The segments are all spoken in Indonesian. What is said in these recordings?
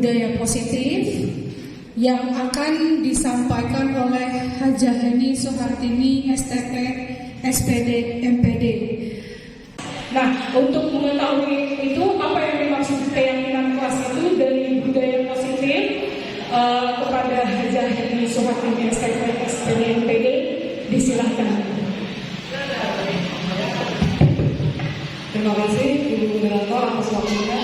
budaya positif yang akan disampaikan oleh Hajah Heni Soehartini, STP, SPD, MPD. Nah, untuk mengetahui itu apa yang dimaksud keyakinan kelas itu dari budaya positif kepada Hajah Heni Soehartini, STP, SPD, MPD, disilahkan. Terima kasih Ibu Moderator atas waktunya.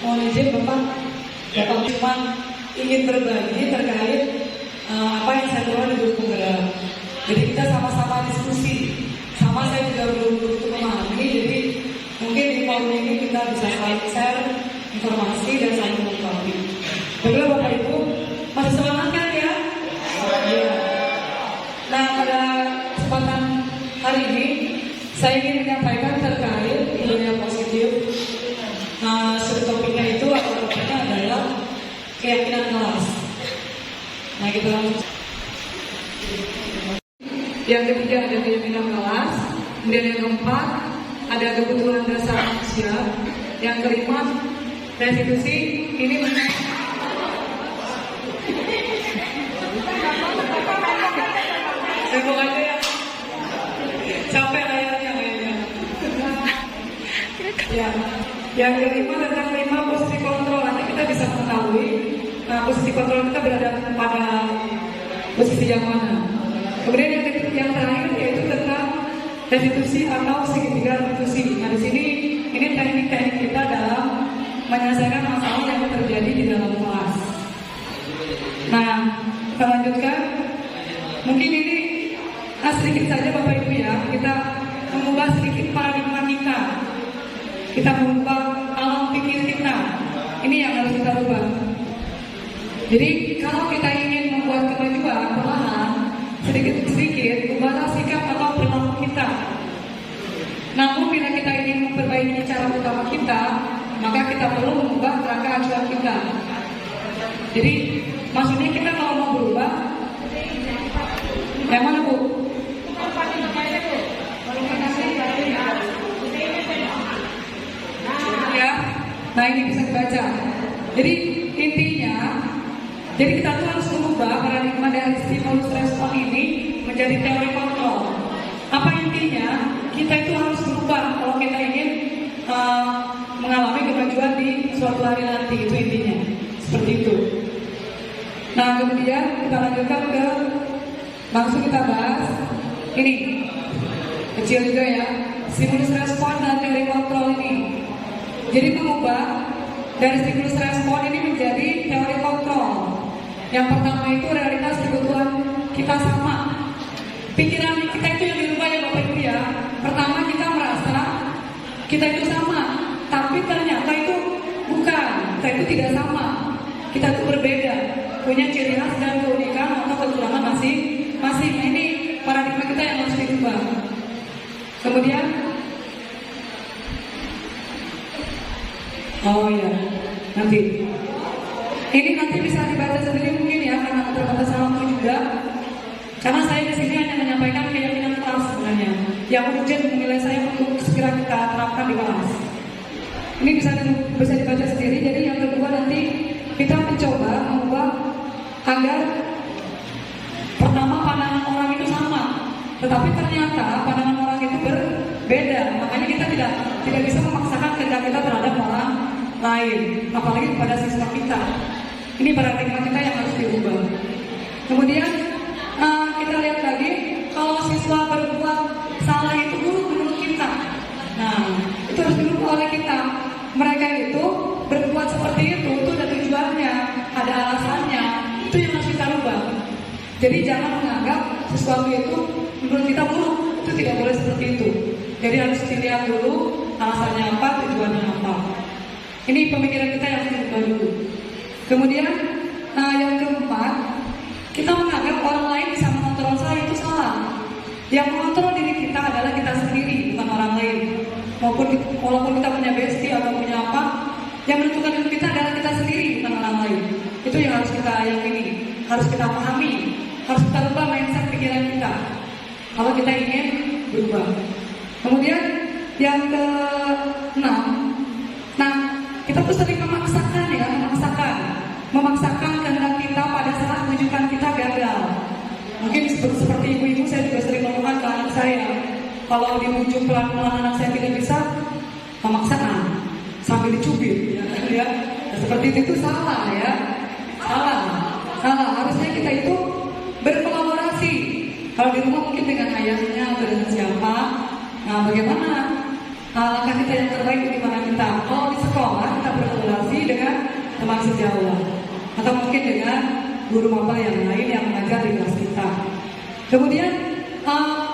Mohon izin Bapak cuma ingin berbagi terkait apa yang saya tulis di buku penggerak. Jadi kita sama-sama diskusi. Sama saya juga belum begitu memahami. Jadi mungkin di forum ini kita bisa saling share informasi dan saling melengkapi. Bagaimana Bapak Ibu masih semangat kan ya? Iya. Nah pada kesempatan hari ini saya ingin menyampaikan terkait budaya positif. Nah, subtopiknya itu atau topiknya adalah keyakinan kelas. Nah, kita langsung. Yang ketiga ada keyakinan kelas. Kemudian yang keempat ada kebutuhan dasar manusia. Yang kelima restitusi. Ini mengenai sibuk aja ya. Capek layarnya kayaknya. Ya. Yang kelima tentang 5 posisi kontrol. Nanti kita bisa mengetahui posisi kontrol kita berada pada posisi yang mana. Kemudian yang terakhir yaitu tentang restitusi atau segitiga restitusi. Nah di sini ini teknik-teknik kita dalam menyelesaikan masalah yang terjadi di dalam kelas. Nah kita lanjutkan. Mungkin ini sedikit saja Bapak Ibu ya. Kita mengubah sedikit paradigma kita. Kita mengubah alam pikir kita. Ini yang harus kita ubah. Jadi kalau kita ingin membuat kemajuan perlahan, sedikit-sedikit ubahlah sikap atau perilaku kita. Namun bila kita ingin memperbaiki cara utama kita, maka kita perlu mengubah kerangka acuan kita. Jadi maksudnya kita kalau mau berubah, yang mana Bu? Ya, nah ini bisa dibaca. Jadi intinya, jadi kita tuh harus mengubah paradigma dari stimulus respon ini menjadi teori kontrol. Apa intinya? Kita itu harus berubah kalau kita ingin mengalami kemajuan di suatu hari nanti. Itu intinya, seperti itu. Nah kemudian kita lanjutkan ke langsung kita bahas ini kecil juga ya, stimulus respon dan teori kontrol ini. Jadi mengubah dari stimulus respon ini menjadi teori kontrol. Yang pertama itu realitas kebutuhan kita sama. Pikiran kita itu yang dirubah ya Bapak Ibu ya. Pertama kita merasa kita itu sama, tapi ternyata itu bukan. Kita itu tidak sama. Kita itu berbeda, punya ciri khas dan keunikan atau kekurangan masing-masing. Nah, ini paradigma kita yang harus dirubah. Kemudian oh ya, nanti ini nanti bisa dibaca sendiri mungkin ya karena keterbatasan waktu juga. Karena saya di sini hanya menyampaikan keyakinan kelas sebenarnya. Yang urgent menilai saya untuk segera kita terapkan di kelas. Ini bisa dibaca sendiri. Jadi yang kedua nanti kita mencoba mengubah agar pertama pandangan orang itu sama, tetapi ternyata pandangan orang itu berbeda. Makanya kita tidak bisa memaksakan kehendak kita terhadap orang lain, apalagi kepada siswa kita. Ini paradigma kita yang harus diubah. Kemudian kita lihat lagi, kalau siswa berbuat salah itu guru menurut kita. Nah, itu harus dirubah oleh kita. Mereka itu berbuat seperti itu ada tujuannya, ada alasannya. Itu yang harus kita rubah. Jadi jangan menganggap sesuatu itu menurut kita buruk. Itu tidak boleh seperti itu. Jadi harus dilihat dulu alasannya apa, tujuannya apa. Ini pemikiran kita yang harus dirubah dulu. Kemudian yang keempat, kita menganggap orang lain bisa mengontrol saya, itu salah. Yang mengontrol diri kita adalah kita sendiri, bukan orang lain. Walaupun kita punya bestie atau punya apa, yang menentukan hidup kita adalah kita sendiri, bukan orang lain. Itu yang harus kita yakini, harus kita pahami, harus kita rubah mindset pikiran kita kalau kita ingin berubah. Kemudian yang ke-6, nah kita tuh sering memaksakan. memaksakan kehendak kita pada saat menunjukkan kita gagal. Mungkin seperti ibu-ibu, saya juga sering ngomongkan ke anak saya, kalau dibujuk pelan-pelan anak saya tidak bisa, pemaksaan sambil dicubit, ya kan ya. Nah, seperti itu salah ya, salah. Harusnya kita itu berkolaborasi. Kalau di rumah mungkin dengan ayahnya atau dengan siapa. Nah, bagaimana langkah kita yang terbaik di mana kita? Kalau di sekolah kita berkolaborasi dengan teman sejawat atau mungkin dengan guru mapel yang lain yang mengajar di kelas kita. Kemudian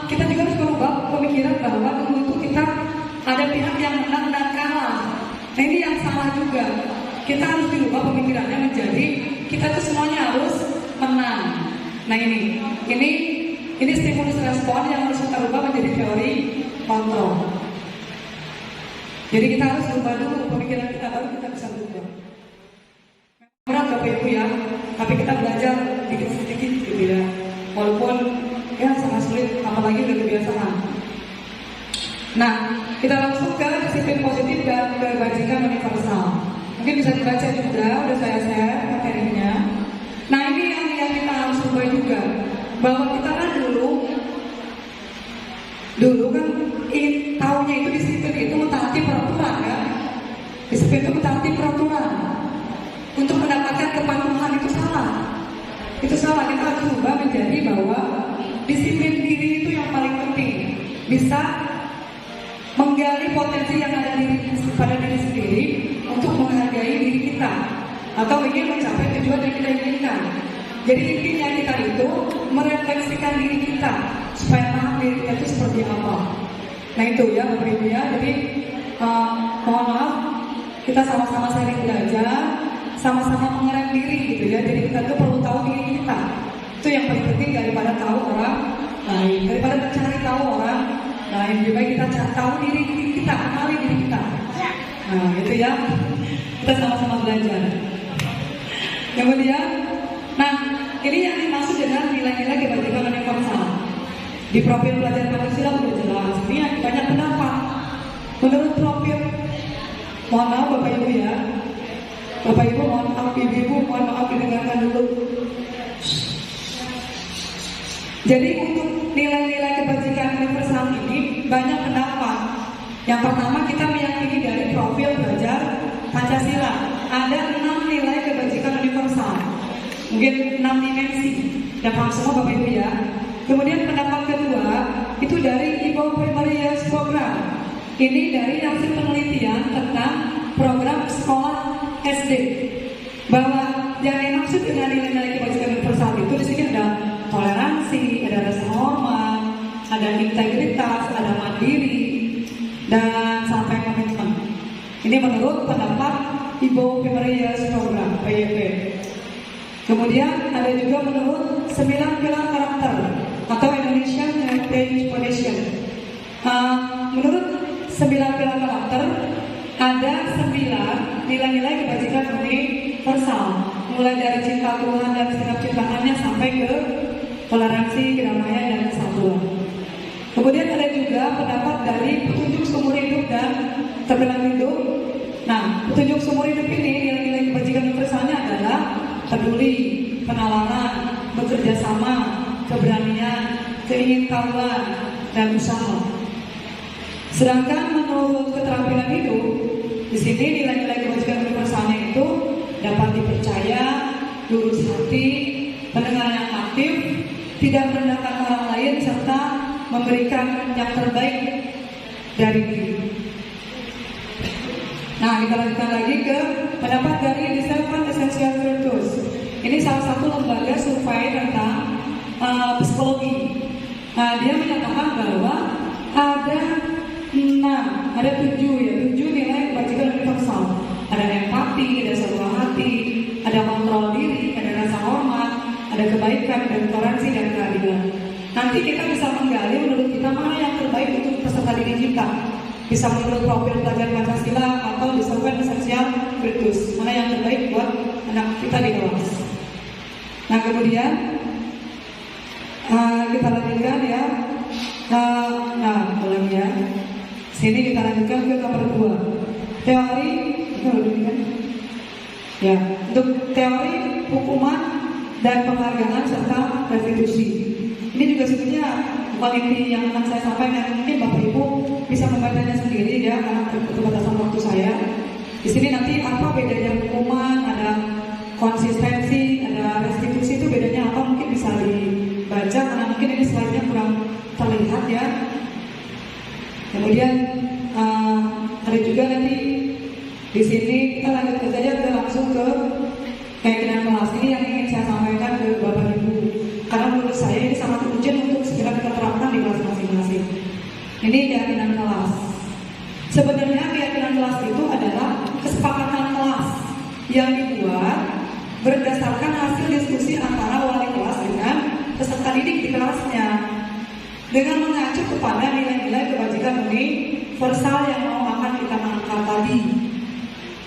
kita juga harus merubah pemikiran bahwa dulu itu kita ada pihak yang menang dan kalah. Nah, ini yang salah juga. Kita harus dirubah pemikirannya menjadi kita tuh semuanya harus menang. Nah, ini stimulus respon yang harus kita rubah menjadi teori kontrol. Jadi kita harus rubah dulu pemikiran kita, baru kita bisa berubah. Berat Bapak Ibu ya, tapi kita belajar sedikit-sedikit gitu ya. Walaupun ya sangat sulit, apalagi udah kebiasaan. Nah, kita langsung ke disiplin positif dan kebajikan universal. Mungkin bisa dibaca juga, udah saya share materinya. Nah, ini yang kita harus ubah juga, bahwa kita kan dulu kan tahunya itu disiplin itu mentaati peraturan ya. Disiplin itu mentaati peraturan. Untuk mendapatkan kepatuhan itu salah. Itu salah, kita harus ubah menjadi bahwa disiplin diri itu yang paling penting. Bisa menggali potensi yang ada pada diri sendiri untuk menghargai diri kita atau ingin mencapai tujuan yang kita inginkan. Jadi intinya kita itu merefleksikan diri kita supaya paham diri kita itu seperti apa. Nah itu ya Bapak Ibu ya. Jadi mohon maaf, kita sama-sama saling belajar, sama-sama mengerem diri gitu ya. Jadi kita tuh perlu tahu diri kita. Itu yang paling penting daripada tahu orang lain, daripada mencari tahu orang lain. Lebih baik kita tahu diri kita, kenali diri kita. Nah itu ya. Kita sama-sama belajar. Kemudian, nah ini yang dimaksud dengan nilai-nilai kebajikan universal. Di profil pelajar Pancasila sudah jelas. Ini banyak pendapat. Menurut profil, mohon maaf Bapak Ibu ya. Bapak Ibu mohon maaf, Ibu mohon maaf didengarkan dulu. Jadi untuk nilai-nilai kebajikan universal ini banyak pendapat. Yang pertama kita meyakini dari profil pelajar Pancasila ada 6 nilai kebajikan universal. Mungkin 6 dimensi. Dan paham semua Bapak Ibu ya. Kemudian pendapat kedua itu dari Ibu Primary Years Program. Ini dari hasil penelitian tentang program sekolah SD. Bahwa yang dimaksud dengan nilai-nilai kebajikan universal itu di sini ada toleransi, ada rasa hormat, ada integritas, ada mandiri, dan sampai komitmen. Ini menurut pendapat Ibu Primary Years Program (PYP). Kemudian ada juga menurut 9 pilar karakter atau Indonesian Heritage Foundation. Menurut 9 pilar karakter ada 9 nilai-nilai kebajikan universal, mulai dari cinta Tuhan dan setiap ciptaannya sampai ke toleransi, kedamaian, dan kesatuan. Kemudian ada juga pendapat dari petunjuk seumur hidup dan terbilang hidup. Nah, petunjuk seumur hidup ini nilai-nilai kebajikan universalnya adalah peduli, penalaran, bekerja sama, keberanian, keingintahuan, dan usaha. Sedangkan menurut keterampilan hidup, di sini nilai-nilai kebajikan universalnya itu dapat dipercaya, lurus hati, pendengaran yang aktif, tidak merendahkan orang lain, serta memberikan yang terbaik dari diri. Nah, kita lanjutkan lagi ke pendapat dari The Seven Essential Virtues. Ini salah satu lembaga survei tentang psikologi. Nah, dia menyatakan bahwa ada 7 nilai kebajikan universal. Ada empati, ada sebuah hati, ada kontrol diri, ada rasa hormat, ada kebaikan, ada toleransi, dan keadilan. Nanti kita bisa menggali menurut kita mana yang terbaik untuk peserta didik kita. Bisa menurut profil pelajar Pancasila atau di Seven Essential Virtues, mana yang terbaik buat anak kita di kelas. Nah kemudian kita lanjutkan ya. Ulang ya. Sini kita lanjutkan ke nomor 2. Teori, ya. Untuk teori, hukuman, dan penghargaan serta restitusi. Ini juga sebenarnya bukan inti yang akan saya sampaikan. Mungkin Bapak Ibu bisa membacanya sendiri ya, karena keterbatasan waktu saya. Di sini nanti apa bedanya hukuman, ada konsistensi, ada restitusi, itu bedanya apa mungkin bisa dibaca, karena mungkin ini slide-nya kurang terlihat ya. Kemudian ada juga nanti di sini kita lanjut saja langsung ke keyakinan kelas. Ini yang ingin saya sampaikan ke Bapak Ibu, karena menurut saya ini sangat urgent untuk segera kita terapkan di kelas masing-masing. Ini keyakinan kelas. Sebenarnya keyakinan kelas itu adalah kesepakatan kelas yang dibuat berdasarkan hasil diskusi antara wali kelas dengan peserta didik di kelasnya, dengan mengacu kepada nilai-nilai kebajikan universal yang mau akan kita angkat tadi.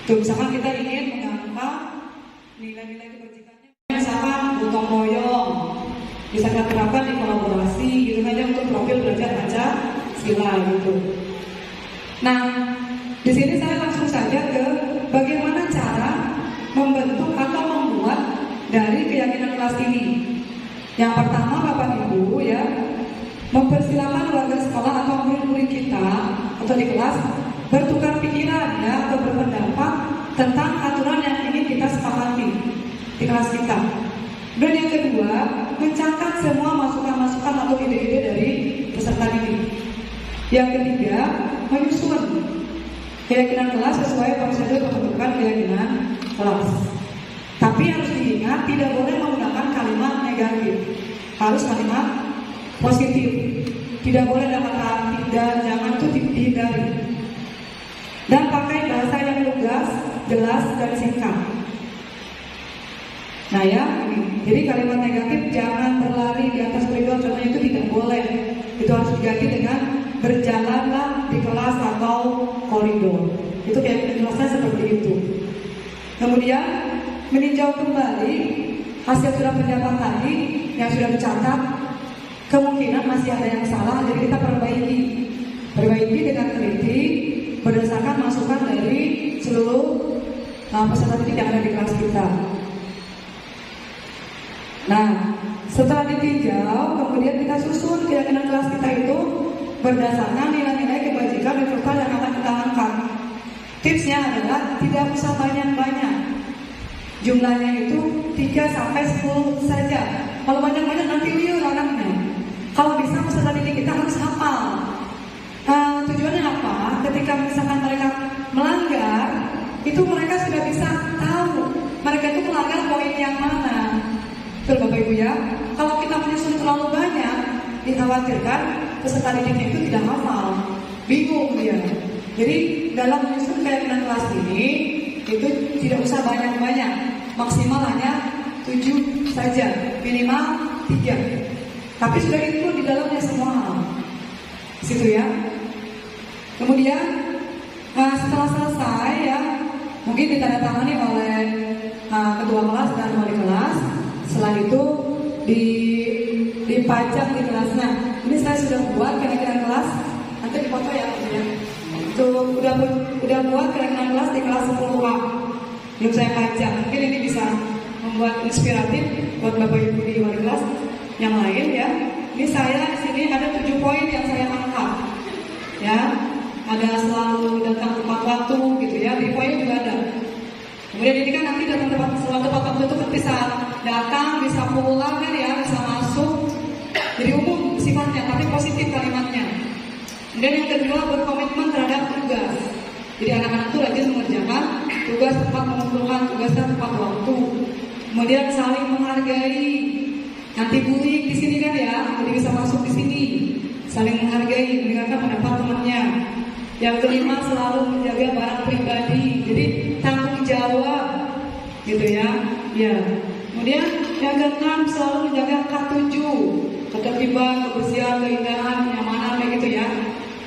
Tuh, misalkan kita ingin mengangkat nilai-nilai kebajikannya, misalkan gotong royong, bisa kita terapkan di kolaborasi gitu aja untuk profil belajar baca sila gitu. Nah, di sini saya langsung saja ke bagaimana cara membentuk atau membuat dari keyakinan kelas ini. Yang pertama, Bapak Ibu ya, mempersilahkan warga sekolah atau murid-murid kita atau di kelas bertukar pikiran ya, atau berpendapat tentang aturan yang ingin kita sepakati di kelas kita. Dan yang kedua, mencatat semua masukan-masukan atau ide-ide dari peserta didik. Yang ketiga, menyusun keyakinan kelas sesuai prosedur pembentukan keyakinan kelas. Tapi harus diingat, tidak boleh menggunakan kalimat negatif, harus kalimat positif. Tidak boleh ada kata tidak, jangan itu dihindari. Dan pakai bahasa yang lugas, jelas, dan singkat. Nah ya, jadi kalimat negatif jangan berlari di atas koridor, contohnya itu tidak boleh. Itu harus diganti dengan berjalanlah di kelas atau koridor. Itu kayak kelasnya seperti itu. Kemudian meninjau kembali hasil surat pendapat tadi yang sudah dicatat, kemungkinan masih ada yang salah, jadi kita perbaiki dengan teliti berdasarkan masukan dari seluruh peserta didik yang ada di kelas kita. Nah, setelah ditinjau, kemudian kita susun keyakinan kelas kita itu berdasarkan nilai-nilai kebajikan universal yang akan kita angkat. Tipsnya adalah tidak usah banyak-banyak. Jumlahnya itu 3-10 saja. Kalau banyak-banyak nanti liur anaknya. Kalau bisa peserta didik kita harus hafal. Tujuannya apa? Ketika misalkan mereka melanggar, itu mereka sudah bisa tahu mereka itu melanggar poin yang mana. Betul Bapak Ibu ya. Kalau kita menyusun terlalu banyak, dikhawatirkan peserta didiknya itu tidak hafal, bingung dia. Jadi dalam menyusun keyakinan kelas ini itu tidak usah banyak-banyak, maksimal hanya 7 saja, minimal 3. Tapi sudah itu di dalamnya semua hal. Situ ya. Kemudian setelah selesai ya, mungkin ditandatangani oleh ketua kelas dan wali kelas. Setelah itu dipajang di kelasnya. Ini saya sudah buat keyakinan kelas, nanti dipoto ya. Itu udah buat keyakinan kelas di kelas 10A. Belum saya pajang. Mungkin ini bisa membuat inspiratif buat Bapak Ibu di wali kelas yang lain ya. Ini saya di sini ada 7 poin yang saya angkat. Ya, ada selalu datang tepat waktu gitu ya. Di poin juga ada. Kemudian ini kan nanti datang tepat waktu itu bisa datang, bisa pulang kan ya, bisa masuk. Jadi umum sifatnya, tapi positif kalimatnya. Dan yang kedua, berkomitmen terhadap tugas. Jadi anak-anak itu rajin mengerjakan tugas tepat, mengumpulkan tugasnya tepat waktu. Kemudian saling menghargai. Nanti bullying di sini kan ya, jadi bisa masuk di sini. Saling menghargai, mendengarkan pendapat temannya. Yang kelima, selalu menjaga barang pribadi. Jadi tanggung jawab, gitu ya. Ya. Kemudian yang keenam, selalu menjaga K7, ketertiban, kebersihan, keindahan, kenyamanan, kayak gitu ya.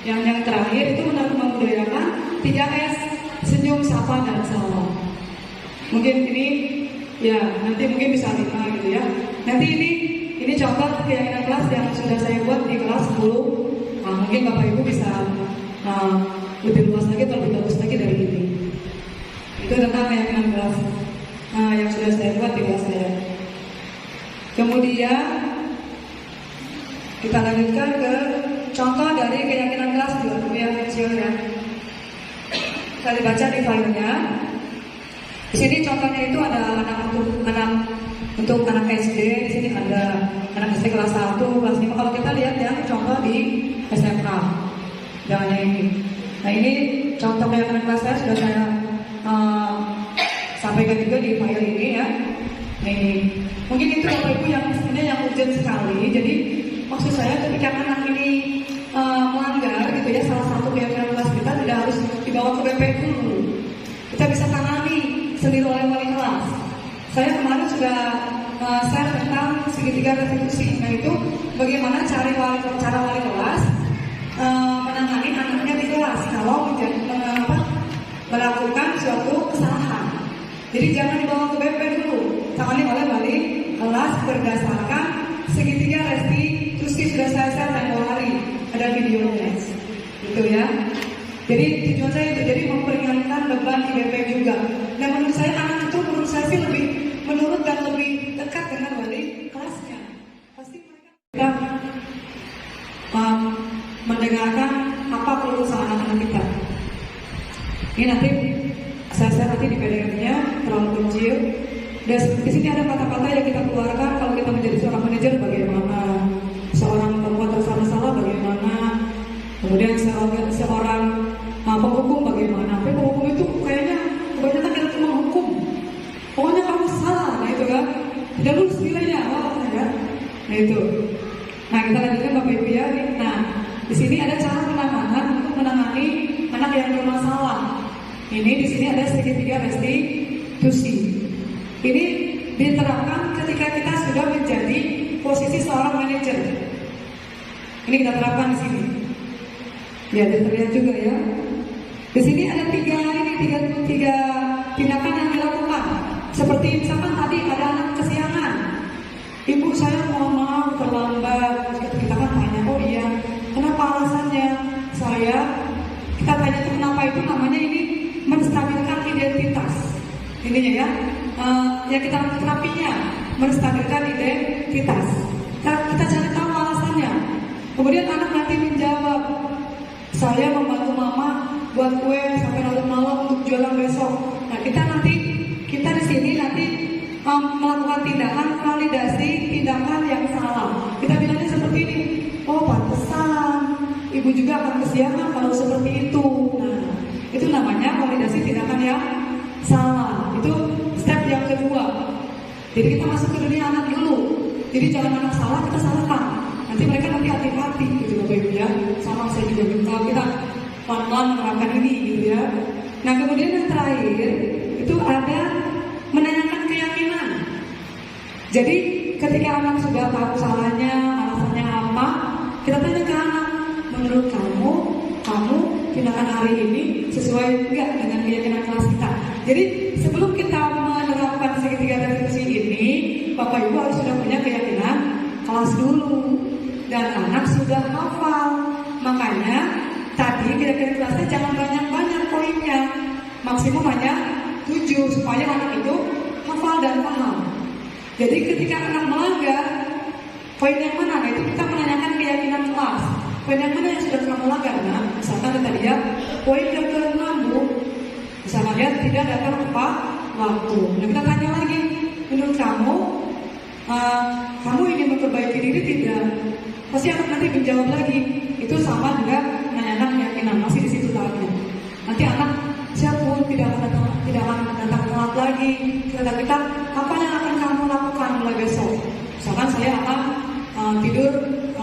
Yang terakhir itu membudayakan 3S, senyum, sapa, dan salam. Mungkin ini ya nanti mungkin bisa lima gitu ya. Nanti ini contoh keyakinan kelas yang sudah saya buat di kelas 10. Nah, mungkin Bapak Ibu bisa lebih luas lagi atau lebih bagus lagi dari ini. Itu tentang keyakinan kelas. yang sudah saya buat di kelas saya. Kemudian kita lanjutkan ke contoh dari keyakinan kelas dulu yang kecil ya. Kita dibaca di filenya. Di sini contohnya itu ada untuk anak SD. Di sini ada anak SD kelas 1, kelas 5. Kalau kita lihat ya contoh di SMK, jangan yang ini. Nah ini contoh keyakinan kelas saya sudah saya sampaikan juga di file ini ya. Nah ini mungkin itu Bapak Ibu yang sebenarnya yang urgent sekali. Jadi maksud saya ketika anak ini melanggar gitu ya, salah satu keyakinan kelas kita tidak harus dibawa ke BP dulu. Kita bisa tangani sendiri oleh wali kelas. Saya kemarin sudah share tentang segitiga restitusi. Nah itu bagaimana cara wali kelas menangani anaknya di kelas kalau melakukan suatu kesalahan. Jadi jangan dibawa ke BP dulu, tangani oleh wali kelas berdasarkan segitiga restitusi. Sudah saya share tempo hari, ada videonya, gitu ya. Jadi tujuan saya itu jadi memperingankan beban di BP juga. Dan menurut saya anak itu sih lebih menurut dan lebih dekat dengan wali kelasnya. Pasti mereka mendengarkan apa keluhan anak-anak kita. Ini nanti saya nanti di PDF-nya terlalu kecil. Dan di sini ada kata-kata yang kita keluarkan kalau kita menjadi seorang manajer bagaimana, seorang perempuan tersangka bagaimana, kemudian seorang penghukum bagaimana. Tapi penghukum itu kayaknya kebanyakan kita cuma hukum. Pokoknya kamu salah, nah itu kan. Tidak lulus nilainya, ya. Nah itu. Nah kita lanjutkan Bapak Ibu ya. Nah di sini ada cara penanganan untuk menangani anak yang bermasalah. Ini di sini ada segitiga restitusi. Ini diterapkan ketika kita sudah menjadi posisi seorang manajer. Ini kita terapkan di sini. Ya, terlihat juga ya. Di sini ada tiga tindakan yang dilakukan. Seperti misalkan tadi ada anak kesiangan. Ibu saya mohon maaf terlambat. Kita kan tanya, oh iya, kenapa alasannya? Kita tanya itu kenapa itu namanya ini menstabilkan identitas. Ininya ya, yang kita terapinya menstabilkan identitas. Kita cari tahu alasannya. Kemudian anak nanti menjawab, saya membantu mama buat kue sampai larut malam untuk jualan besok. Nah kita di sini nanti melakukan tindakan validasi tindakan yang salah. Kita bilangnya seperti ini, oh pantesan ibu juga akan kesiangan kalau seperti itu. Nah itu namanya validasi tindakan yang salah. Itu step yang kedua. Jadi kita masuk ke dunia anak dulu. Jadi jangan anak salah kita salahkan. Nanti mereka hati-hati gitu Bapak Ibu ya. Sama saya juga minta kita pelan-pelan menerapkan ini gitu ya. Nah kemudian yang terakhir itu ada menanyakan keyakinan. Jadi ketika anak sudah tahu salahnya, alasannya apa, kita tanya ke anak, menurut kamu tindakan hari ini sesuai enggak dengan keyakinan kelas kita. Jadi sebelum kita menerapkan segitiga restitusi ini, Bapak Ibu harus sudah punya keyakinan kelas dulu. Dan anak sudah hafal. Makanya tadi keyakinan kelasnya jangan banyak-banyak poinnya, maksimum hanya 7 supaya anak itu hafal dan paham. Jadi ketika anak melanggar, poin yang mana? Nah itu kita menanyakan keyakinan kelas. Poin yang mana yang sudah pernah melanggar? Nah, misalkan tadi ya, poin yang ke-6 Bu, misalkan dia tidak datang tepat waktu. Nah kita tanya lagi, menurut kamu ingin memperbaiki diri tidak? Pasti anak nanti menjawab lagi. Itu sama juga menanyakan keyakinan, masih di situ tahapnya. Nanti anak siap pun tidak akan datang telat lagi. Kita apa yang akan kamu lakukan mulai besok? Misalkan saya akan tidur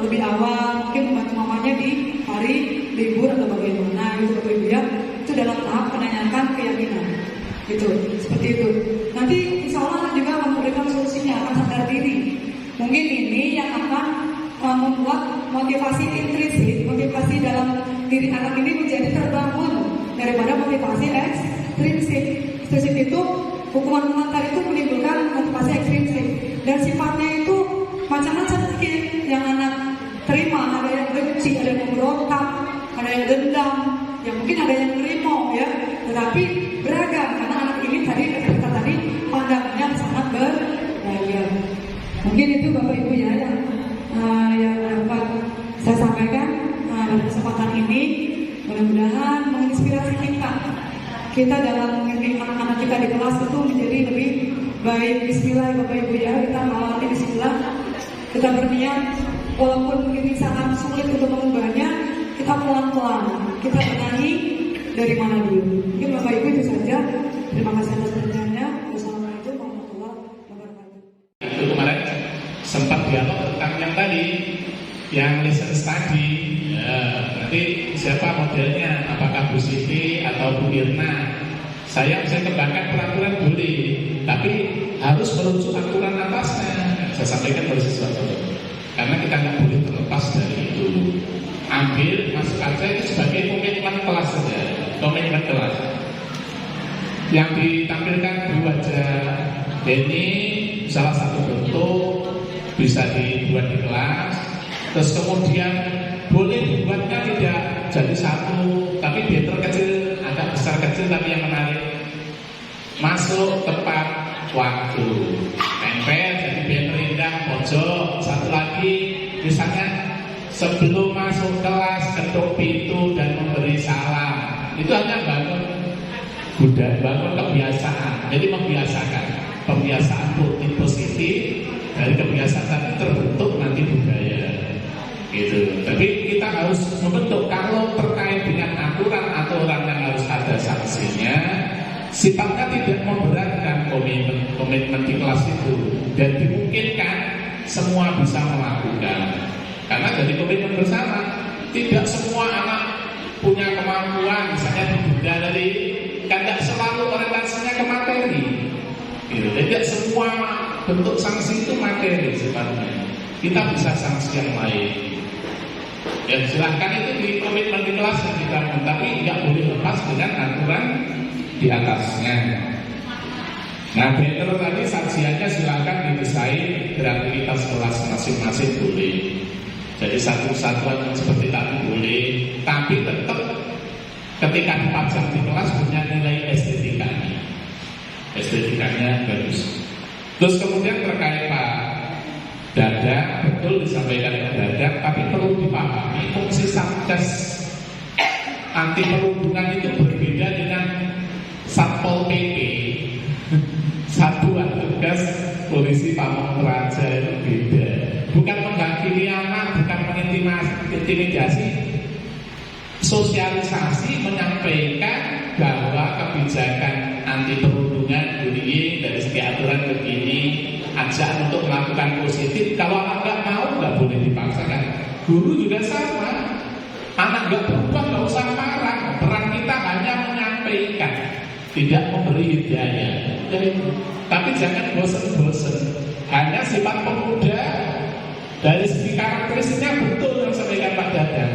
lebih awal, mungkin membantu mamanya di hari libur atau bagaimana gitu Bapak Ibu ya. Itu dalam tahap menanyakan keyakinan. Gitu, seperti itu. Nanti insya Allah juga akan memberikan solusinya, akan sadar diri. Mungkin ini yang akan membuat motivasi intrinsik, motivasi dalam diri anak ini menjadi terbangun daripada motivasi ekstrinsik. Ekstrinsik itu hukuman tadi itu menimbulkan motivasi ekstrinsik dan sifatnya itu macam-macam sih yang anak terima. Ada yang benci, ada yang memberontak, ada yang dendam, ya mungkin ada yang nerimo ya. Tetapi beragam karena anak ini tadi pandang sampaikan pada kesempatan ini mudah-mudahan menginspirasi kita dalam memimpin anak-anak kita di kelas itu menjadi lebih baik. Bismillah Bapak Ibu ya, kita awali bismillah, kita berniat walaupun ini sangat sulit untuk mengubahnya, kita pelan-pelan, kita benahi dari mana dulu. Mungkin Bapak Ibu itu saja. Terima kasih atas perhatiannya. Wassalamualaikum warahmatullahi wabarakatuh. Itu kemarin sempat dialog tentang yang tadi, yang lesson study. Ya, nanti siapa modelnya, apakah Bu Siti atau Bu Irna? Saya bisa kembangkan peraturan boleh, tapi harus merujuk aturan atasnya. Saya sampaikan pada sesuatu, karena kita nggak boleh terlepas dari itu. Ambil masukan saya itu sebagai komitmen kelas saja, komitmen kelas. Yang ditampilkan di wajah ini salah satu bentuk bisa dibuat di kelas. Terus kemudian boleh dibuatnya tidak jadi satu, tapi banner kecil, agak besar kecil tapi yang menarik. Masuk tepat waktu, tempel jadi banner indah pojok. Satu lagi misalnya sebelum masuk kelas ketuk pintu dan memberi salam. Itu hanya bangun budaya, bangun kebiasaan. Jadi membiasakan, pembiasaan positif. Dari kebiasaan tadi terbentuk nanti budaya. Gitu. Tapi kita harus membentuk, kalau terkait dengan aturan yang harus ada sanksinya, sifatnya tidak memberatkan komitmen di kelas itu, dan dimungkinkan semua bisa melakukan. Karena dari komitmen bersama, tidak semua anak punya kemampuan, misalnya dibunda dari, kan tidak selalu orientasinya ke materi. Gitu. Tidak semua bentuk sanksi itu materi sifatnya. Kita bisa sanksi yang lain. Ya silahkan itu di komitmen di kelas yang dibangun, tapi nggak boleh lepas dengan aturan di atasnya. Nah, banner tadi saksiannya silahkan didesain kreativitas kelas masing-masing boleh. Jadi satu satuan seperti tadi boleh, tapi tetap ketika dipajang di kelas punya nilai estetikanya bagus. Terus kemudian terkait Pak Dadak, betul disampaikan Pak Dadak, tapi perlu dipahami fungsi Satgas anti perundungan itu berbeda dengan Satpol PP. Satuan tugas polisi Pamong Praja itu beda. Bukan menghakimi anak, bukan mengintimidasi, sosialisasi, menyampaikan bahwa kebijakan anti perundungan bullying dari segi aturan begini, ajak untuk melakukan positif. Kalau anak nggak mau, nggak boleh dipaksakan. Guru juga sama, anak nggak berubah, nggak usah marah. Peran kita hanya menyampaikan, tidak memberi hidayah. Tapi jangan bosan-bosan. Hanya sifat pemuda dari segi karakteristiknya betul yang sampaikan Pak Dadan.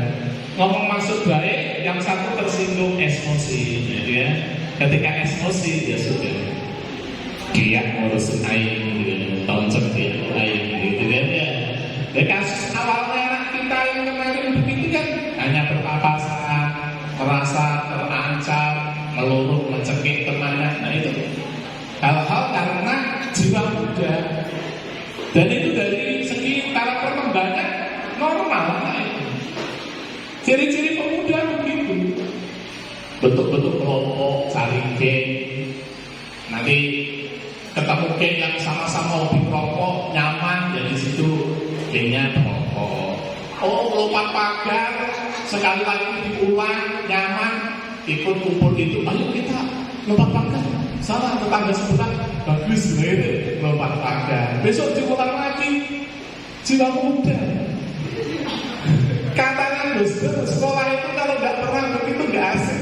Ngomong maksud baik, yang satu tersinggung emosi, gitu ya. Ketika emosi ya sudah, dia ngurusin aing, gitu, tonceng dia aing, gitu kan ya. Jadi kasus awalnya anak kita yang kemarin begitu kan, hanya berpapasan, merasa terancam, meluruk, mencekik temannya. Nah itu hal-hal karena jiwa muda, dan itu dari segi taraf perkembangan normal. Nah itu ciri-ciri pemuda begitu, bentuk-bentuk kelompok, saling geng. Nanti ketemu geng yang sama-sama hobi merokok, nyaman, jadi situ gengnya merokok. Oh, lompat pagar, sekali lagi diulang, nyaman, ikut kumpul itu. Ayo kita lompat pagar, salah tetangga sebelah, bagus gitu, lompat pagar. Besok diulang lagi, jiwa muda. Katanya Gus Dur, sekolah itu kalau nggak pernah begitu nggak asik.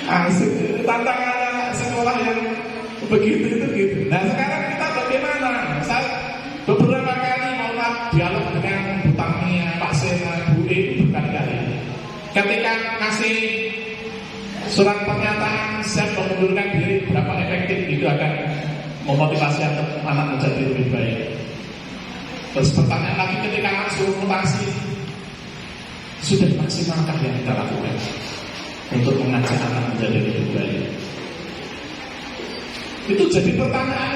Asik. Tantangan anak sekolah yang begitu itu gitu. Nah sekarang kita bagaimana? Saya beberapa kali mau dialog dengan Bu Tamia, Pak Sena, Bu E berkali-kali. Ketika ngasih surat pernyataan siap mengundurkan diri, berapa efektif itu akan memotivasi anak menjadi lebih baik. Terus pertanyaan lagi ketika anak suruh mutasi, sudah maksimalkah yang kita lakukan untuk mengajak anak menjadi lebih baik? Itu jadi pertanyaan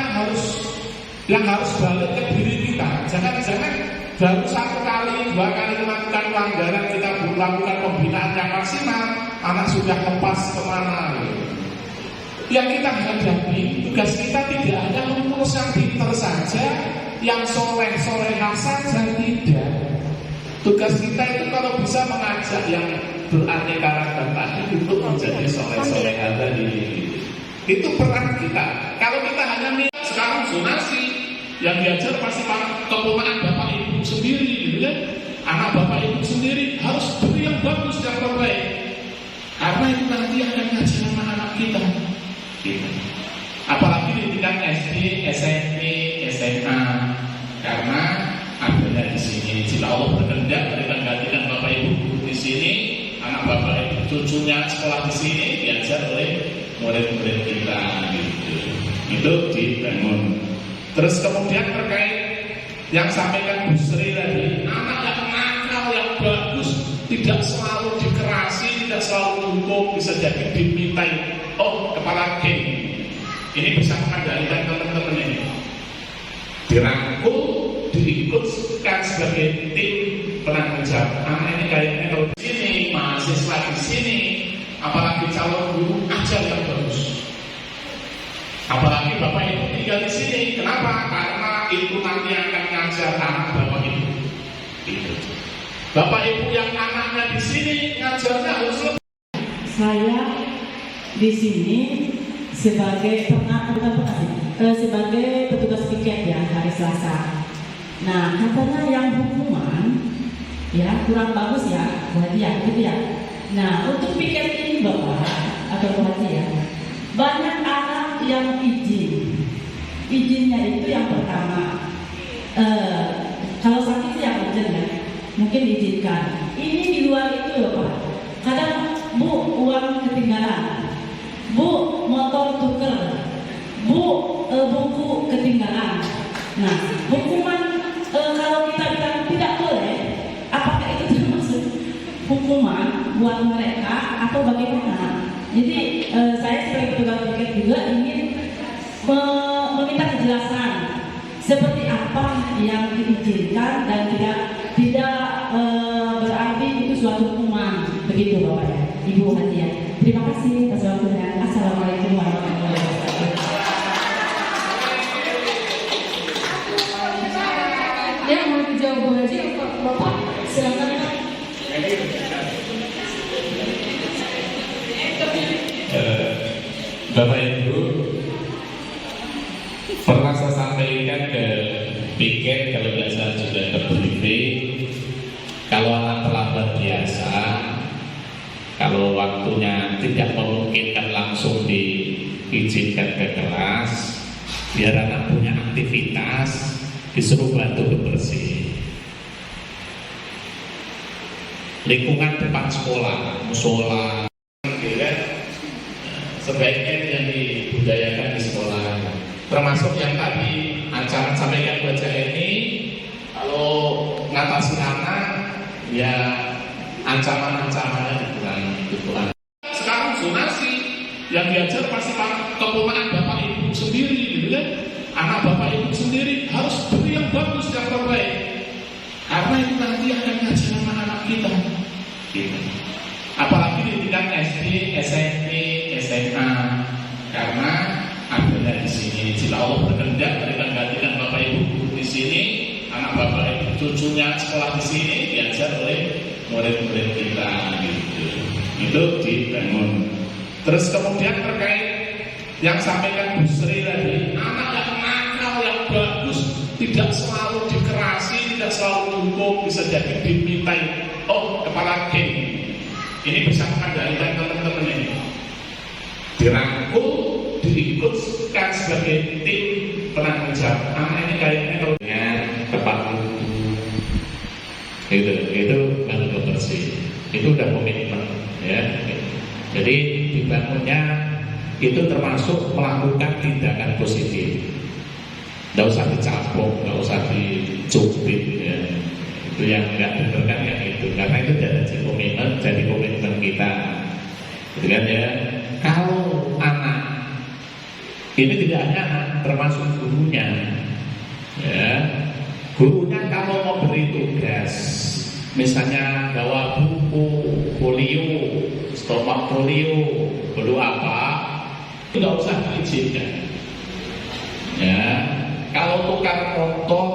yang harus balik ke diri kita. Jangan-jangan baru 1 kali, 2 kali melakukan pelanggaran, kita belum lakukan pembinaan yang maksimal, anak sudah lepas kemana gitu. Yang kita hadapi, tugas kita tidak hanya mengurus yang pintar saja, yang soleh-solehah saja, tidak. Tugas kita itu kalau bisa mengajak yang beraneka ragam tadi untuk menjadi soleh-solehah tadi. Itu peran kita. Kalau kita hanya sekarang zonasi, yang diajar pasti keponakan bapak ibu sendiri, gitu kan? Anak bapak ibu sendiri harus beri yang bagus, yang terbaik. Karena itu nanti akan ngajar anak-anak kita. Gitu. Apalagi di tingkat SD, SMP, SMA, karena adanya di sini. Jika Allah berkehendak, mereka gantikan bapak ibu di sini, anak bapak ibu cucunya sekolah di sini diajar oleh murid-murid kita. Gitu. Itu dibangun. Terus kemudian terkait yang sampaikan Bu Sri tadi, anak yang nakal, yang bagus, tidak selalu dikerasi, tidak selalu hukum, bisa jadi dimintai. Oh, kepala geng. Ini bisa mengendalikan teman-teman ini. Dirangkul, diikutkan sebagai tim penanggung jawab. Anak ini kayaknya kalau di sini, mahasiswa di sini, apalagi calon guru, ajar yang bagus. Apalagi bapak ibu tinggal di sini. Kenapa? Karena itu nanti akan ngajar anak bapak ibu. Itu. Bapak ibu yang anaknya di sini ngajarnya harus lebih. Saya di sini sebagai sebagai petugas piket ya hari Selasa. Nah, katanya yang hukuman ya kurang bagus ya, Bu Haji ya, gitu ya. Nah, untuk piket ini Bapak atau Bu Haji ya, banyak anak yang izinnya itu yang pertama kalau sakit yang urgent ya mungkin diizinkan. Ini di luar itu loh Pak, kadang Bu uang ketinggalan, Bu motor tuker, Bu buku ketinggalan. Nah, hukuman kalau kita bilang tidak boleh, apakah itu termasuk hukuman buat mereka atau bagaimana? Jadi saya sebagai petugas piket juga ingin meminta kejelasan seperti apa yang diizinkan dan tidak berarti itu suatu hukuman, begitu Bapak ya, Ibu Haji ya. Terima kasih atas waktunya. Assalamualaikum warahmatullahi wabarakatuh. Ya, mau dijawab Bu Haji, Bapak silakan. Bapak Ibu, pernah saya sampaikan ke piket, kalau tidak salah juga ke briefing, kalau anak terlambat biasa, kalau waktunya tidak memungkinkan langsung diizinkan ke kelas, biar anak punya aktivitas, disuruh bantu bersih lingkungan depan sekolah, musola, sebaiknya yang dibudayakan di sekolah. Termasuk yang tadi ancaman sampaikan baca ini, kalau ngatasi anak, ya ancaman-ancamannya dikurangi. Sekarang zonasi, yang diajar pasti keponakan bapak ibu sendiri, gitu kan? Anak bapak ibu sendiri harus beri yang bagus, yang terbaik. Karena itu nanti akan ngajar anak-anak kita. Gitu. Apalagi di tingkat SD, SMP, SMA, karena adanya di sini. Jika Allah berkehendak, mereka gantikan bapak ibu di sini, anak bapak ibu cucunya sekolah di sini diajar oleh murid-murid kita. Gitu. Itu dibangun. Terus kemudian terkait yang sampaikan Bu Sri tadi, anak yang nakal, yang bagus, tidak selalu dikerasi, tidak selalu hukum, bisa jadi dimintai. Oh, kepala geng. Ini bisa mengendalikan teman-teman ini. Dirangkul, diikutkan sebagai tim penanggung jawab. Anak ini kayaknya kalau tepat itu bantu bersih. Itu udah komitmen, ya. Jadi dibangunnya itu termasuk melakukan tindakan positif. Nggak usah dicapok, nggak usah dicubit, ya. Itu yang nggak benar kan yang itu, karena itu jadi komitmen kita, gitu kan ya. Kalau anak ini tidak hanya anak, termasuk gurunya, ya. Gurunya kalau mau beri tugas, misalnya bawa buku, folio, stomach folio, perlu apa, tidak usah diizinkan. Ya, kalau tukar motor,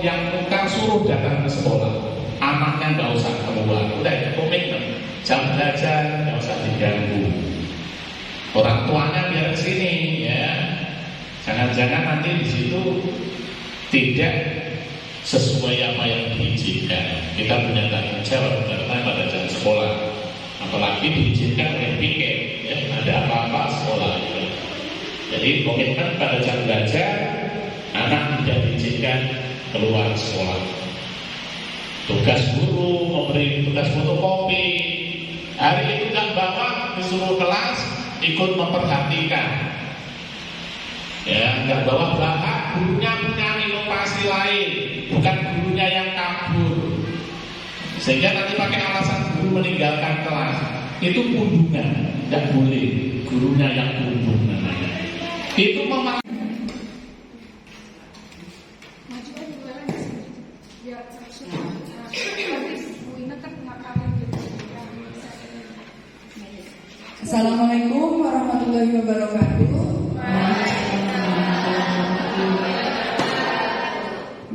yang tukar suruh datang ke sekolah, anaknya nggak usah keluar, udah itu komitmen. Jam belajar nggak usah diganggu. Orang tuanya biar sini, ya. Jangan-jangan nanti di situ tidak sesuai apa yang diizinkan. Kita punya tanggung jawab karena pada jam sekolah, apalagi diizinkan oleh piket, ya, ada apa-apa sekolah. Ya. Jadi komitmen pada jam belajar, anak tidak diizinkan keluar sekolah. Tugas guru memberi tugas fotokopi. Hari itu nggak bawa, disuruh kelas ikut memperhatikan. Ya, nggak bawa belakang, gurunya punya inovasi lain, bukan gurunya yang kabur. Sehingga nanti pakai alasan guru meninggalkan kelas, itu pundungan, nggak boleh. Gurunya yang pundung namanya. Itu memang. Assalamualaikum warahmatullahi wabarakatuh.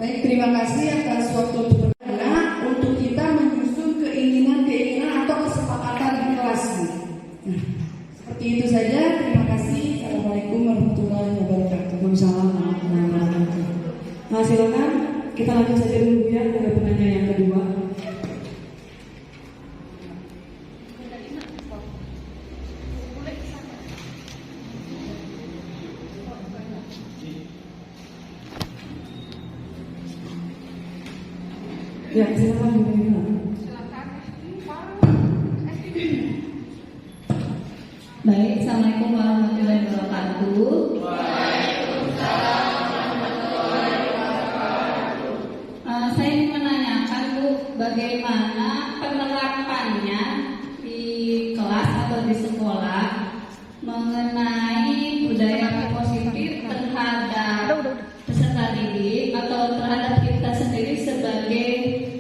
Baik, terima kasih atas waktu untuk kita menyusun keinginan-keinginan atau kesepakatan di kelas. Nah, seperti itu saja. Terima kasih. Assalamualaikum warahmatullahi wabarakatuh. Waalaikumsalam warahmatullahi wabarakatuh. Nah, silakan kita lanjut saja dulu ya ke penanya yang kedua. Ya, silakan Bu Nina. Baik, Assalamualaikum warahmatullahi wabarakatuh. Saya ingin menanyakan Bu, bagaimana penerapannya di kelas atau di sekolah mengenai budaya positif terhadap peserta didik atau terhadap kita sendiri sebagai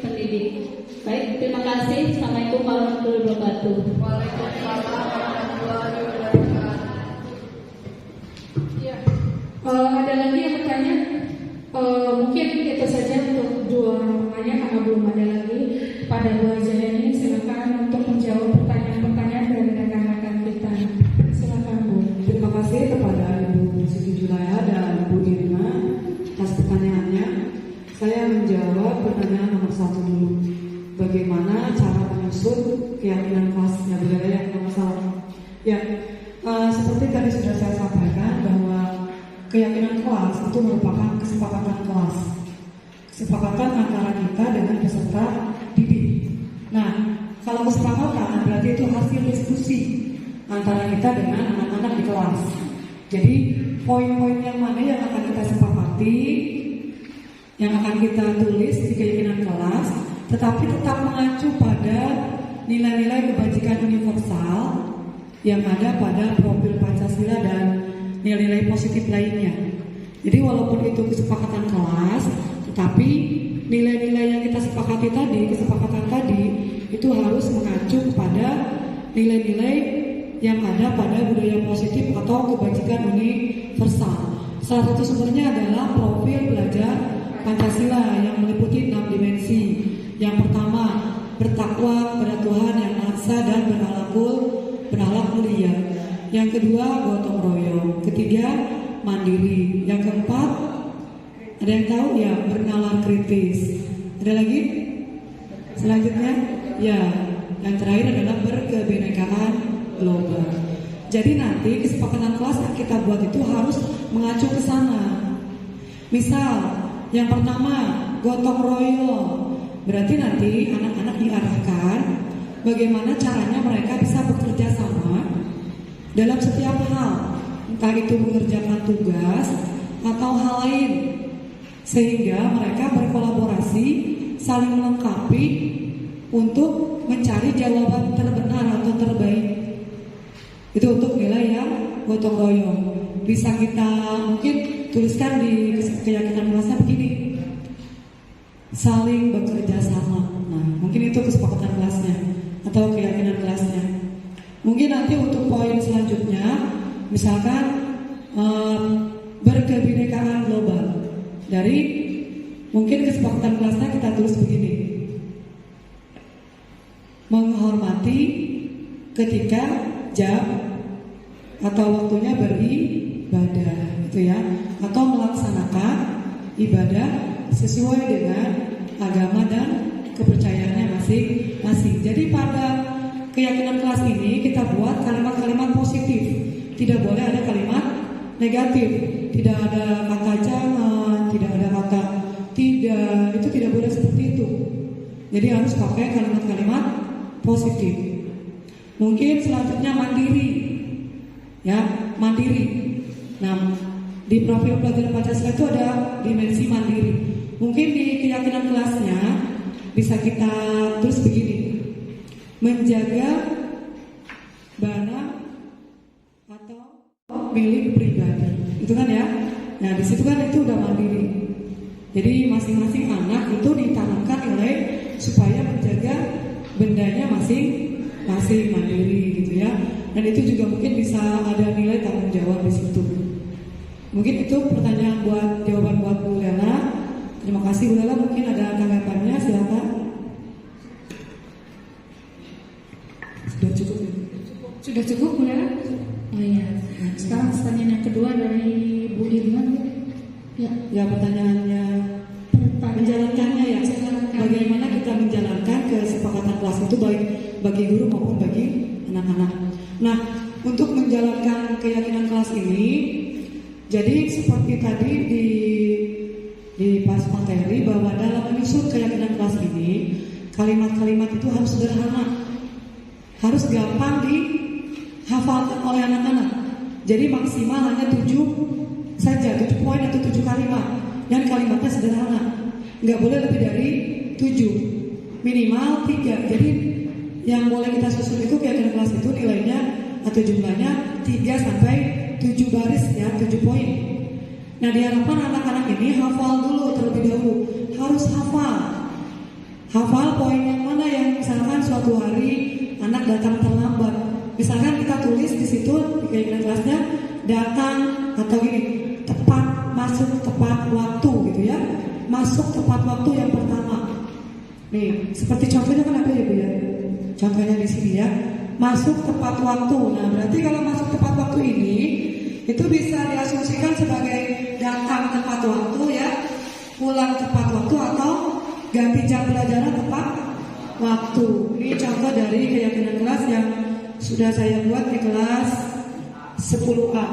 pendidik. Baik, terima kasih. Assalamualaikum warahmatullahi wabarakatuh. Ada lagi yang bertanya? Mungkin itu saja untuk dua orangnya karena belum ada lagi. Pada Bu Jayani, silakan untuk menjawab pertanyaan-pertanyaan dari rekan-rekan kita. Silakan Bu. Terima kasih kepada Ibu Siti Julaya dan Bu Irma atas pertanyaannya. Saya menjawab pertanyaan nomor 1 dulu. Bagaimana cara menyusun keyakinan kelasnya budaya yang nomor 1? Ya, seperti tadi sudah saya sampaikan bahwa keyakinan kelas itu merupakan kesepakatan kelas, kesepakatan antara kita dengan peserta didik. Nah, kalau kesepakatan berarti itu hasil diskusi antara kita dengan anak-anak di kelas. Jadi poin-poin yang mana yang akan kita sepakati, yang akan kita tulis di keyakinan kelas, tetapi tetap mengacu pada nilai-nilai kebajikan universal yang ada pada profil Pancasila dan nilai-nilai positif lainnya. Jadi walaupun itu kesepakatan kelas, tetapi nilai-nilai yang kita sepakati tadi, kesepakatan tadi itu harus mengacu kepada nilai-nilai yang ada pada budaya positif atau kebajikan universal. Salah satu sumbernya adalah profil belajar Pancasila yang meliputi 6 dimensi. Yang pertama, bertakwa kepada Tuhan yang Maha Esa dan berakhlak mulia. Yang kedua, gotong royong. Ketiga, mandiri. Yang keempat, ada yang tahu ya, bernalar kritis. Ada lagi? Selanjutnya, ya, yang terakhir adalah berkebinekaan global. Jadi nanti kesepakatan kelas yang kita buat itu harus mengacu ke sana. Misal, yang pertama, gotong royong. Berarti nanti anak-anak diarahkan bagaimana caranya mereka bisa bekerja sama dalam setiap hal, entah itu mengerjakan tugas atau hal lain, sehingga mereka berkolaborasi, saling melengkapi untuk mencari jawaban terbenar atau terbaik. Itu untuk nilai yang gotong royong. Bisa kita mungkin tuliskan di keyakinan kelasnya begini. saling bekerja sama. Nah, mungkin itu kesepakatan kelasnya atau keyakinan kelasnya. Mungkin nanti untuk poin selanjutnya, misalkan berkebinekaan global. Dari mungkin kesepakatan kelasnya kita tulis begini: menghormati ketika jam atau waktunya beribadah, gitu ya, atau melaksanakan ibadah sesuai dengan agama dan kepercayaannya masing-masing. Jadi pada keyakinan kelas ini kita buat kalimat-kalimat positif, tidak boleh ada kalimat negatif, tidak ada kata jangan, tidak ada kata tidak, itu tidak boleh seperti itu. Jadi harus pakai kalimat-kalimat positif. Mungkin selanjutnya mandiri, ya, mandiri. Nah, di profil pelajar Pancasila itu ada dimensi mandiri. Mungkin di keyakinan kelasnya bisa kita tulis begini: menjaga barang atau milik pribadi, itu kan ya. Nah, di situ kan itu udah mandiri. Jadi masing-masing anak itu ditanamkan nilai supaya menjaga bendanya masing-masing mandiri, gitu ya. Dan itu juga mungkin bisa ada nilai tanggung jawab di situ. Mungkin itu pertanyaan jawaban buat Bu Lela. Terima kasih Bu Lela, mungkin ada tanggapannya, silakan. Sudah cukup ya? Sudah cukup, Bu Lela? Oh iya. Sekarang pertanyaan yang kedua dari Bu Irma. Ya, Pertanyaannya menjalankannya ya. Bagaimana kita menjalankan kesepakatan kelas itu baik bagi guru maupun bagi anak-anak. Nah, untuk menjalankan keyakinan kelas ini, jadi seperti tadi di pas materi bahwa dalam menyusun keyakinan kelas ini, kalimat-kalimat itu harus sederhana, harus gampang dihafalkan oleh anak-anak. Jadi maksimal hanya 7 saja, 7 poin atau 7 kalimat, yang kalimatnya sederhana, nggak boleh lebih dari 7, minimal 3. Jadi yang boleh kita susun itu keyakinan kelas itu nilainya atau jumlahnya 3 sampai 7 baris ya, 7 poin. Nah, diharapkan anak-anak ini hafal dulu terlebih dahulu, harus hafal poin yang mana yang misalkan suatu hari anak datang terlambat. Misalkan kita tulis di situ di keyakinan kelasnya datang atau gini, tepat masuk tepat waktu, gitu ya. Masuk tepat waktu yang pertama. Nih, seperti contohnya kan ada ya Bu ya. Contohnya di sini ya. Masuk tepat waktu. Nah, berarti kalau masuk tepat waktu ini itu bisa diasumsikan sebagai datang tepat waktu ya, pulang tepat waktu, atau ganti jam pelajaran tepat waktu. Ini contoh dari keyakinan kelas yang sudah saya buat di kelas 10A.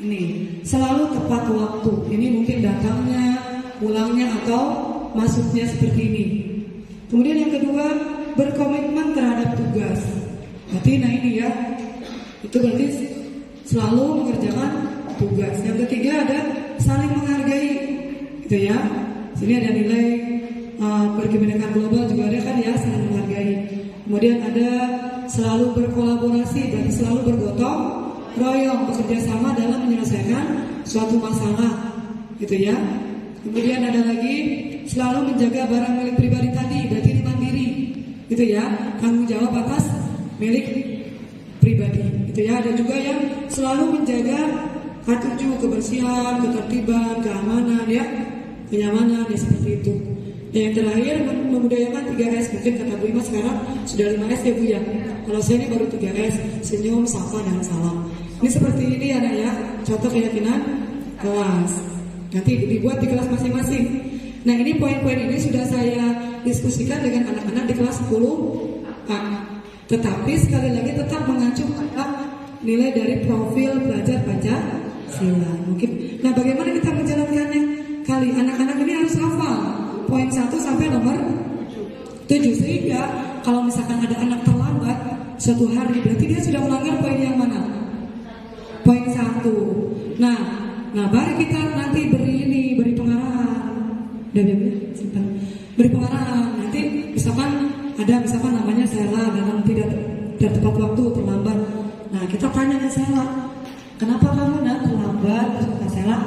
Ini selalu tepat waktu. Ini mungkin datangnya, pulangnya, atau masuknya seperti ini. Kemudian yang kedua, berkomitmen terhadap tugas. Berarti nah ini ya, itu berarti selalu mengerjakan tugas. Yang ketiga ada saling menghargai, gitu ya. Sini ada nilai berkebinekaan global juga ada kan ya, saling menghargai. Kemudian ada selalu berkolaborasi, berarti selalu bergotong royong, bekerja sama dalam menyelesaikan suatu masalah, gitu ya. Kemudian ada lagi selalu menjaga barang milik pribadi tadi, berarti mandiri, gitu ya, tanggung jawab atas milik pribadi, gitu ya. Ada juga yang selalu menjaga K7, kebersihan, ketertiban, keamanan ya, kenyamanan ya, seperti itu. Dan yang terakhir membudayakan 3S, mungkin kata Bu Ima sekarang sudah 5S ya Bu ya. Kalau saya ini baru 3S, senyum, sapa, dan salam. Ini seperti ini ya, ya, contoh keyakinan kelas. Nanti dibuat di kelas masing-masing. Nah, ini poin-poin ini sudah saya diskusikan dengan anak-anak di kelas 10A. Tetapi sekali lagi tetap mengacu pada nilai dari profil pelajar Pancasila. Mungkin. Nah, bagaimana kita menjalankannya? Kali anak-anak ini harus hafal poin 1 sampai nomor 7, sehingga kalau misalkan ada anak terlambat suatu hari, berarti dia sudah melanggar poin yang mana? Poin 1. Nah, baru kita nanti beri pengarahan. Udah ya, simpan. Beri pengarahan. Nanti misalkan namanya Sela dalam tidak tepat waktu, terlambat. Nah, kita tanya ke Sela, kenapa kamu terlambat? Terus kata Sela,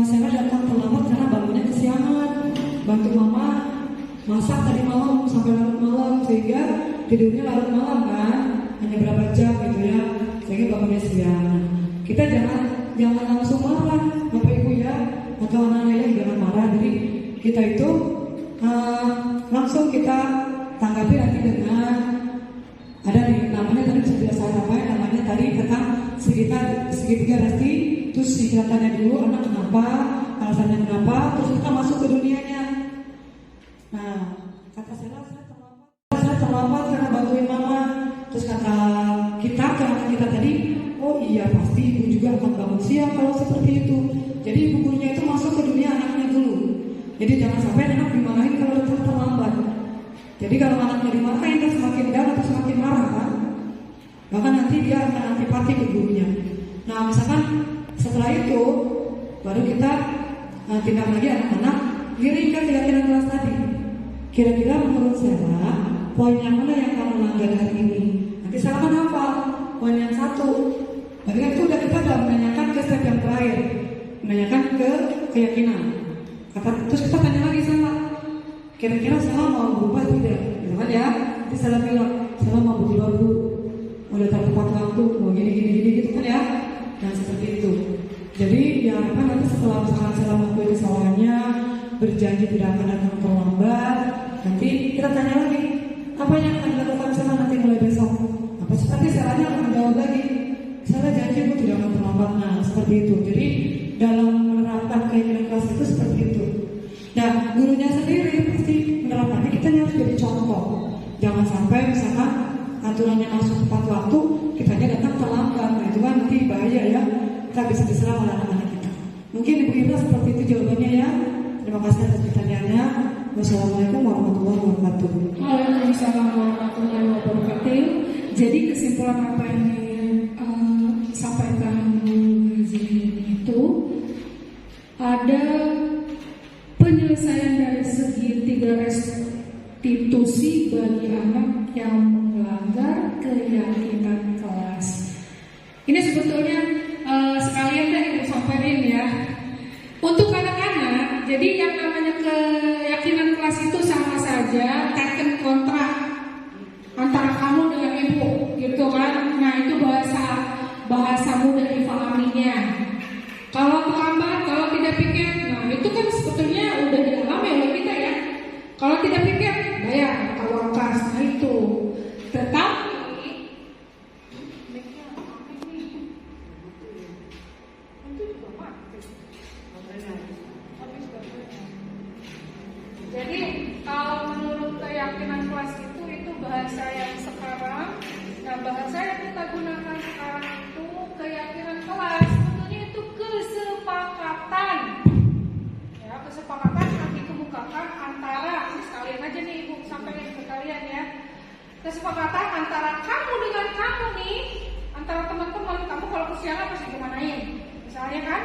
Sela datang terlambat karena bangunnya kesiangan. Bantu mama masak tadi malam sampai larut malam sehingga tidurnya larut malam kan, hanya berapa jam gitu ya, sehingga bangunnya siang. Kita jangan langsung marah Bapak Ibu ya, atau anak-anak jangan marah. Jadi kita itu langsung kita tanggapi nanti dengan ada nih namanya tadi sudah saya sampaikan, namanya tadi tentang segitiga resti. Terus kita tanya dulu anak kenapa, alasannya kenapa, terus kita masuk ke dunianya. Nah, kata saya terlambat karena bantuin mama. Terus kata kita tadi, oh iya pasti ibu juga akan bangun siang kalau seperti itu. Jadi ibu gurunya itu masuk ke dunia anaknya dulu. Jadi jangan sampai anak dimarahin kalau terlambat. Jadi kalau anaknya dimarahin kan semakin down atau semakin marah kan. Bahkan nanti dia akan antipati ke gurunya. Nah misalkan setelah itu baru kita tindak lagi anak-anak giring ke keyakinan kelas tadi. Kira-kira menurut saya poin yang mana yang kamu langgar hari ini? Nanti silakan hafal poin yang 1. Berarti kan itu kita udah menanyakan ke step yang terakhir, menanyakan ke keyakinan. Terus kita tanya lagi sama, kira-kira saya mau berubah tidak? Gitu kan ya? Nanti saya bilang, saya mau berubah dulu. Udah tepat waktu, mau gini gitu kan ya? Dan seperti itu. Jadi ya kan nanti setelah misalkan saya mengakui kesalahannya, berjanji tidak akan datang terlambat, nanti kita tanya lagi, apa yang akan dilakukan sama nanti mulai besok? Apa seperti salahnya akan menjawab lagi, saya janji bu tidak akan terlambat. Nah seperti itu. Jadi dalam menerapkan keyakinan kelas itu seperti itu. Nah gurunya sendiri pasti menerapkannya, kita harus jadi contoh. Jangan sampai misalkan aturannya masuk tepat waktu, kitanya datang terlambat. Nah itu kan nanti bahaya ya, kita bisa diserang oleh anak-anak kita. Mungkin Ibu Ira seperti itu jawabannya ya. Terima kasih atas pertanyaannya. Wassalamualaikum warahmatullahi wabarakatuh. Waalaikumsalam warahmatullahi wabarakatuh. Jadi kesimpulan apa yang disampaikan Bu Zini itu ada penyelesaian dari segi 3 restitusi bagi anak yang melanggar keyakinan kelas. Ini sebetulnya sekalian deh Ibu sampaikan ya. Untuk anak-anak, jadi yang namanya keyakinan kelas itu sama saja taken kontrak antara kamu dengan ibu, gitu kan? Nah itu bahasa mudah dipahaminya. Kalau terlambat, kalau tidak pikir, nah itu kan sebetulnya udah dialami oleh kita ya. Kalau tidak pikir, bayar atau uang kas, nah itu. Tetapi jadi kalau menurut keyakinan kelas itu bahasa yang sekarang. Nah bahasa yang kita gunakan sekarang itu keyakinan kelas. Sebetulnya itu kesepakatan. Ya kesepakatan yang dikemukakan antara, ini sekalian aja nih Ibu sampaikan ke kalian ya. Kesepakatan antara kamu dengan kamu nih, antara teman-teman kamu kalau kesiangan pasti gimanain, misalnya kan?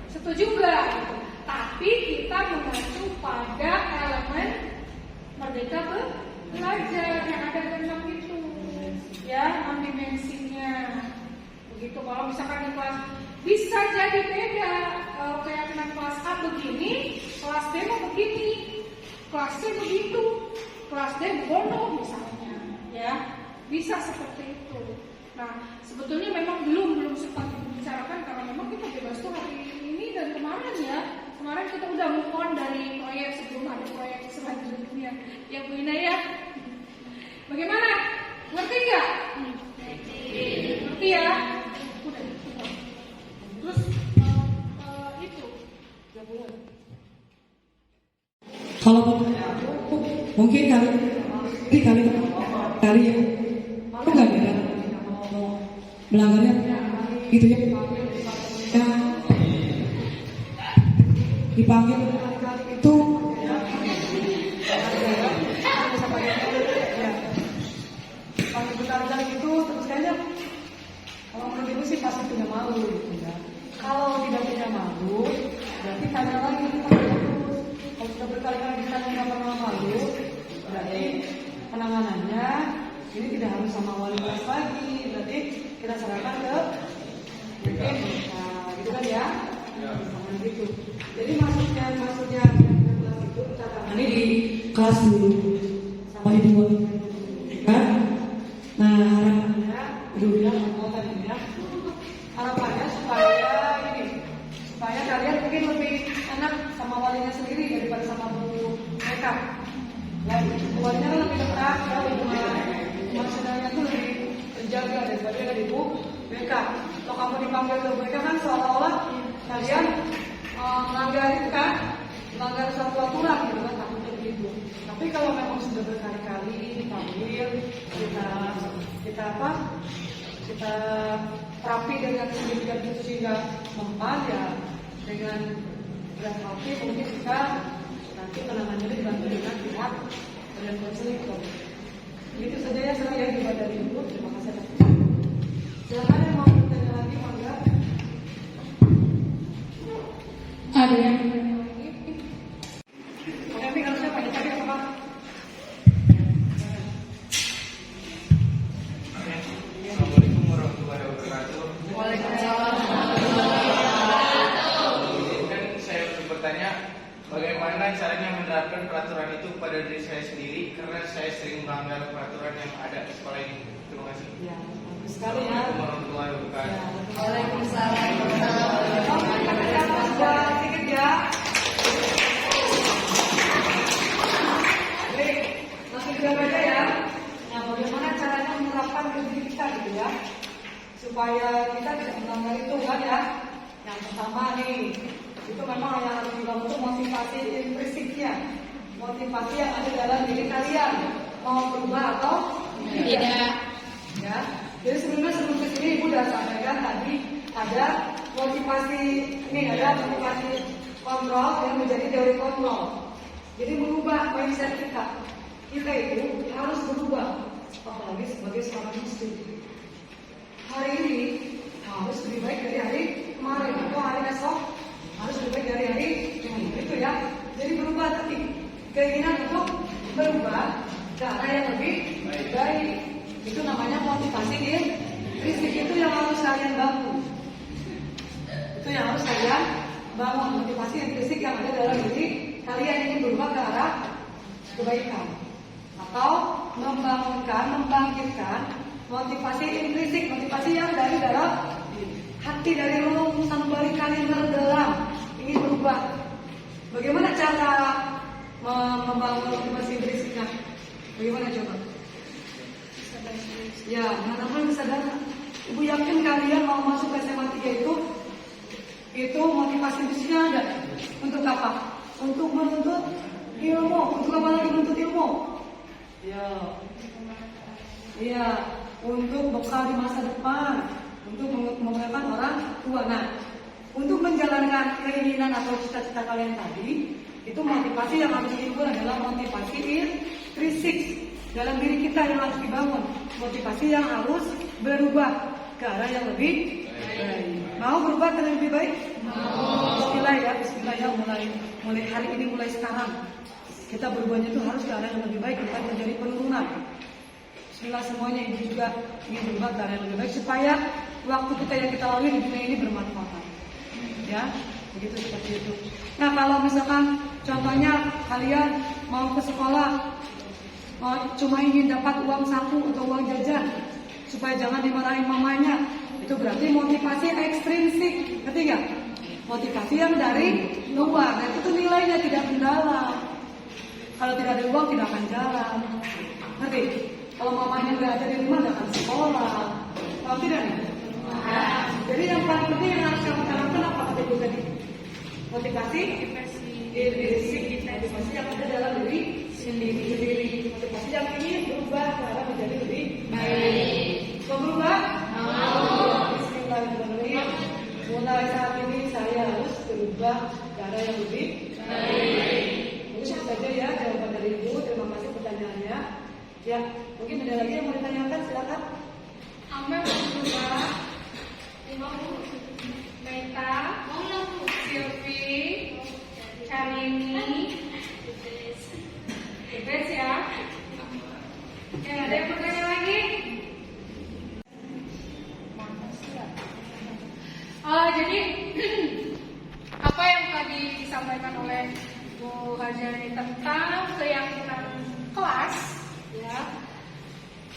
Setuju nggak? Tapi kita mengacu pada elemen Merdeka Belajar yang ada di 6 itu, ya 6 dimensinya. Begitu. Kalau misalkan di kelas bisa jadi beda, keyakinan kelas A begini, kelas B mau begini, kelas C begitu, kelas D bodoh misalnya, ya bisa seperti itu. Nah sebetulnya memang belum sempat dibicarakan karena memang kita bebas tuh hari ini dan kemarin ya. Kemarin kita udah move on dari proyek sebelum ada proyek selanjutnya. Ya Bu Ina ya. Bagaimana? Ngerti nggak? Ngerti ya? Udah. Terus itu. Kalau mungkin kali ya, aku nggak ada melanggarnya, gitu ya. Dipanggil itu panggil berkali-kali itu terus kayaknya kalau menurut ibu sih pasti punya malu gitu ya. Kalau tidak punya malu berarti tanya lagi terus. Kalau sudah berkali-kali ditanya nggak pernah malu, berarti penanganannya ini tidak harus sama wali kelas lagi, berarti kita serahkan ke mungkin, nah gitu kan ya. Gitu. Jadi maksudnya kelas itu ini kelas dulu sampai 2 kan. Nah harapannya Aduh, ya, mau tadi ya. Harapannya supaya kalian mungkin lebih enak sama walinya sendiri daripada sama guru mereka. Ya, walinya kan lebih dekat, ya, maksudnya tuh lebih terjaga daripada dari ibu mereka. Kalau kamu dipanggil ke mereka kan seolah-olah kalian melanggar itu kan, melanggar suatu aturan gitu kan, takutnya begitu. Tapi kalau memang sudah berkali-kali dipanggil, kita terapi dengan sedemikian itu sehingga mempan ya, dengan berat hati mungkin kita nanti penanganannya dibantu dengan pihak dan konseling. Itu saja ya saya juga dari ibu. Terima kasih atas. Jangan yang mau bertanya lagi, mangga. Ada yang Tapi kalau saya banyak tadi apa? Assalamualaikum warahmatullahi wabarakatuh. Waalaikumsalam. Izinkan saya untuk bertanya, bagaimana caranya menerapkan peraturan itu pada diri saya sendiri karena saya sering melanggar peraturan yang ada di sekolah ini. Terima kasih. Ya, bagus sekali ya. Assalamualaikum warahmatullahi wabarakatuh. Waalaikumsalam. Sedikit ya. Baik, langsung dijawab aja ya. Nah, bagaimana caranya menerapkan ke diri kita gitu ya, supaya kita tidak melanggar itu kan ya. Yang pertama nih, itu memang yang harus dibangun itu motivasi intrinsiknya, motivasi yang ada dalam diri kalian mau berubah atau tidak. Ya, jadi sebelum kesini ibu sudah sampaikan tadi ada motivasi ini, ada motivasi kontrol yang menjadi teori kontrol. Jadi merubah mindset kita itu harus berubah, apalagi sebagai seorang muslim. Hari ini harus lebih baik dari hari kemarin atau hari esok harus lebih baik dari hari ini, itu ya. Jadi berubah tadi keinginan untuk berubah ke arah yang lebih baik. Itu namanya motivasi intrinsik, itu yang harus kalian bangun. Itu yang harus kalian bangun, motivasi intrinsik yang ada dalam diri kalian ingin berubah ke arah kebaikan. Atau membangkitkan motivasi intrinsik, motivasi yang dari dalam hati, dari relung sanubari kalian terdalam ingin berubah. Bagaimana cara membangun motivasi intrinsiknya? Bagaimana coba? Ya, menanamkan kesadaran. Ibu yakin kalian mau masuk ke SMA 3 itu motivasi intrinsiknya ada. Untuk apa? Untuk menuntut ilmu. Untuk apa lagi menuntut ilmu? Ya, untuk bekal di masa depan, untuk memuliakan orang tua. Nah, untuk menjalankan keinginan atau cita-cita kalian tadi, itu motivasi yang harus timbul adalah motivasi intrinsik dalam diri kita yang harus dibangun. Motivasi yang harus berubah ke arah yang lebih baik. Mau berubah ke arah yang lebih baik? Bismillah ya, bismillah ya, mulai hari ini, mulai sekarang kita berubahnya itu harus ke arah yang lebih baik, bukan terjadi penurunan. Bismillah semuanya, ibu juga ingin berubah ke arah yang lebih baik supaya waktu kita yang kita lalui di dunia ini bermanfaat. Ya, begitu seperti itu. Nah, kalau misalkan contohnya kalian mau ke sekolah, cuma ingin dapat uang saku atau uang jajan supaya jangan dimarahin mamanya, itu berarti motivasi ekstrinsik. Ketiga, motivasi yang dari luar, dan itu nilainya tidak mendalam. Kalau tidak ada uang tidak akan jalan. Ngerti? Kalau mamanya nggak ada di rumah nggak akan sekolah. Kalau tidak nih? Jadi yang paling penting yang harus kamu tanamkan apa kata ibu tadi? Motivasi intrinsiknya, motivasi yang ada dalam diri sendiri, motivasi yang ingin berubah karena menjadi lebih baik. Mau berubah? Mau. Bismillahirrahmanirrahim. Mulai saat ini saya harus berubah ke arah yang lebih baik. Itu saja ya jawaban dari ibu. Terima kasih pertanyaannya. Ya, mungkin ada lagi yang mau ditanyakan, silakan. Amel berubah 50 Meta, Silvi, Karini, Bebes ya. Yang ada yang bertanya lagi? Jadi apa yang tadi disampaikan oleh Bu Hajani tentang keyakinan kelas, ya,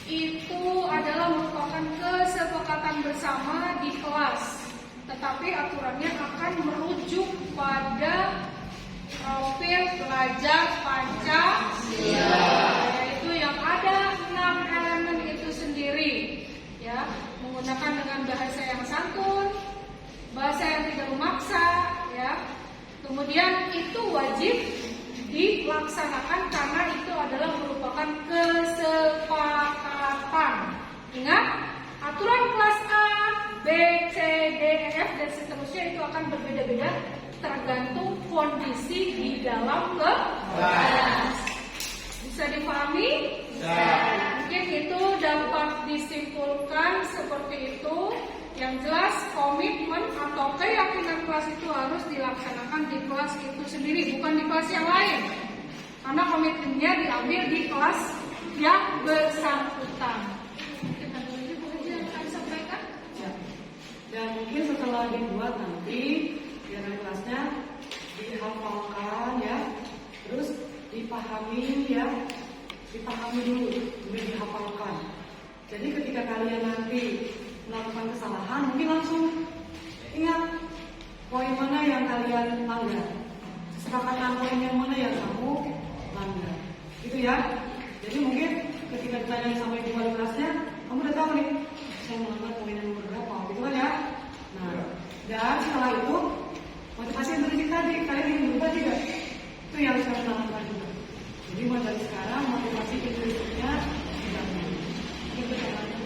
itu adalah merupakan kesepakatan bersama di kelas, tetapi aturannya akan merujuk pada profil pelajar Pancasila, yaitu yang ada 6 elemen itu sendiri, ya, menggunakan dengan bahasa yang santun, bahasa yang tidak memaksa, ya. Kemudian itu wajib dilaksanakan karena itu adalah merupakan kesepakatan. Ingat, aturan kelas A, B, C, D, E, F dan seterusnya itu akan berbeda-beda tergantung kondisi di dalam kelas. Bisa dipahami? Mungkin itu dapat disimpulkan seperti itu. Yang jelas komitmen atau keyakinan kelas itu harus dilaksanakan di kelas itu sendiri, bukan di kelas yang lain. Karena komitmennya diambil di kelas yang bersangkutan. Mungkin ada lagi Bu Haji yang akan disampaikan? Ya. Dan mungkin setelah dibuat nanti biar kelasnya dihafalkan ya, terus dipahami ya, dipahami dulu, kemudian dihafalkan. Jadi ketika kalian nanti melakukan kesalahan, mungkin langsung ingat poin mana yang kalian langgar, kesepakatan poin yang mana yang kamu langgar, gitu ya. Jadi mungkin ketika ditanya sama ibu wali kelasnya, kamu udah tahu nih, saya melanggar poin yang nomor berapa, gitu kan ya. Nah, dan setelah itu motivasi intrinsik tadi, kalian ingin berubah juga, itu yang harus kalian lakukan juga. Jadi mulai dari sekarang motivasi intrinsiknya dibangun. Itu caranya.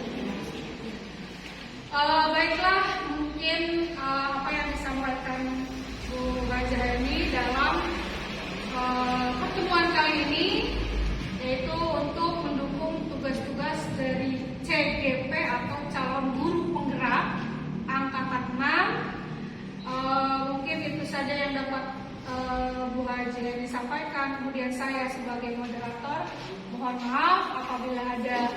Baiklah, mungkin apa yang disampaikan Bu Hajani dalam pertemuan kali ini yaitu untuk mendukung tugas-tugas dari CGP atau calon guru penggerak angkatan 6. Mungkin itu saja yang dapat Bu Hajani sampaikan. Kemudian saya sebagai moderator mohon maaf apabila ada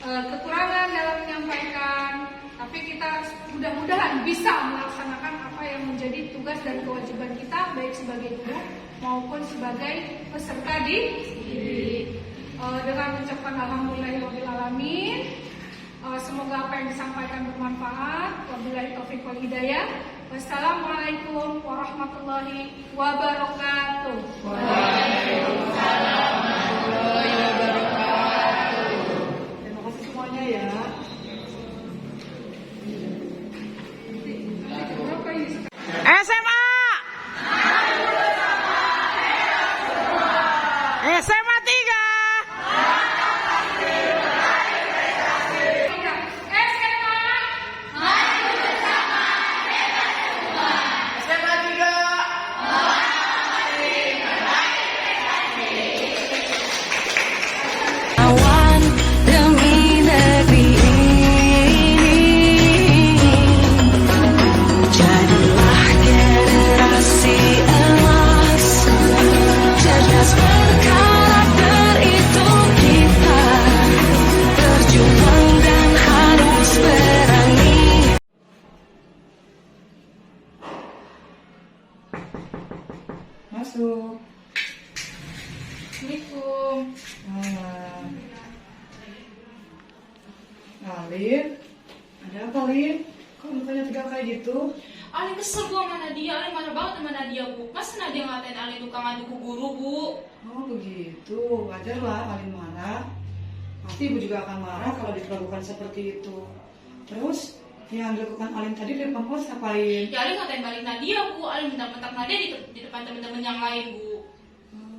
kekurangan dalam menyampaikan. Tapi kita mudah-mudahan bisa melaksanakan apa yang menjadi tugas dan kewajiban kita baik sebagai guru maupun sebagai peserta didik. Dengan mengucapkan alhamdulillahirobbilalamin. Semoga apa yang disampaikan bermanfaat. Wabillahi taufiq wal hidayah. Wassalamualaikum warahmatullahi wabarakatuh. Waalaikumsalam warahmatullahi wabarakatuh. Terima kasih semuanya ya. SMA SMA 3 Awan demi negeri ini, jadilah generasi emas, cerdas berkarakter itu kita, berjuang dan harus berani. Masuk. Assalamualaikum. Alin, ada apa Lin? Kok mukanya tegang kayak gitu? Alin kesel gua sama Nadia, Alin marah banget sama Nadia, Bu. Masa Nadia ngatain Alin tukang adu ke guru, Bu? Oh begitu, wajar lah Alin marah. Pasti ibu juga akan marah kalau diperlakukan seperti itu. Terus yang dilakukan Alin tadi di depan kelas apain? Ya Alin ngatain balik Nadia, Bu. Alin bentak-bentak Nadia di depan teman-teman yang lain, Bu.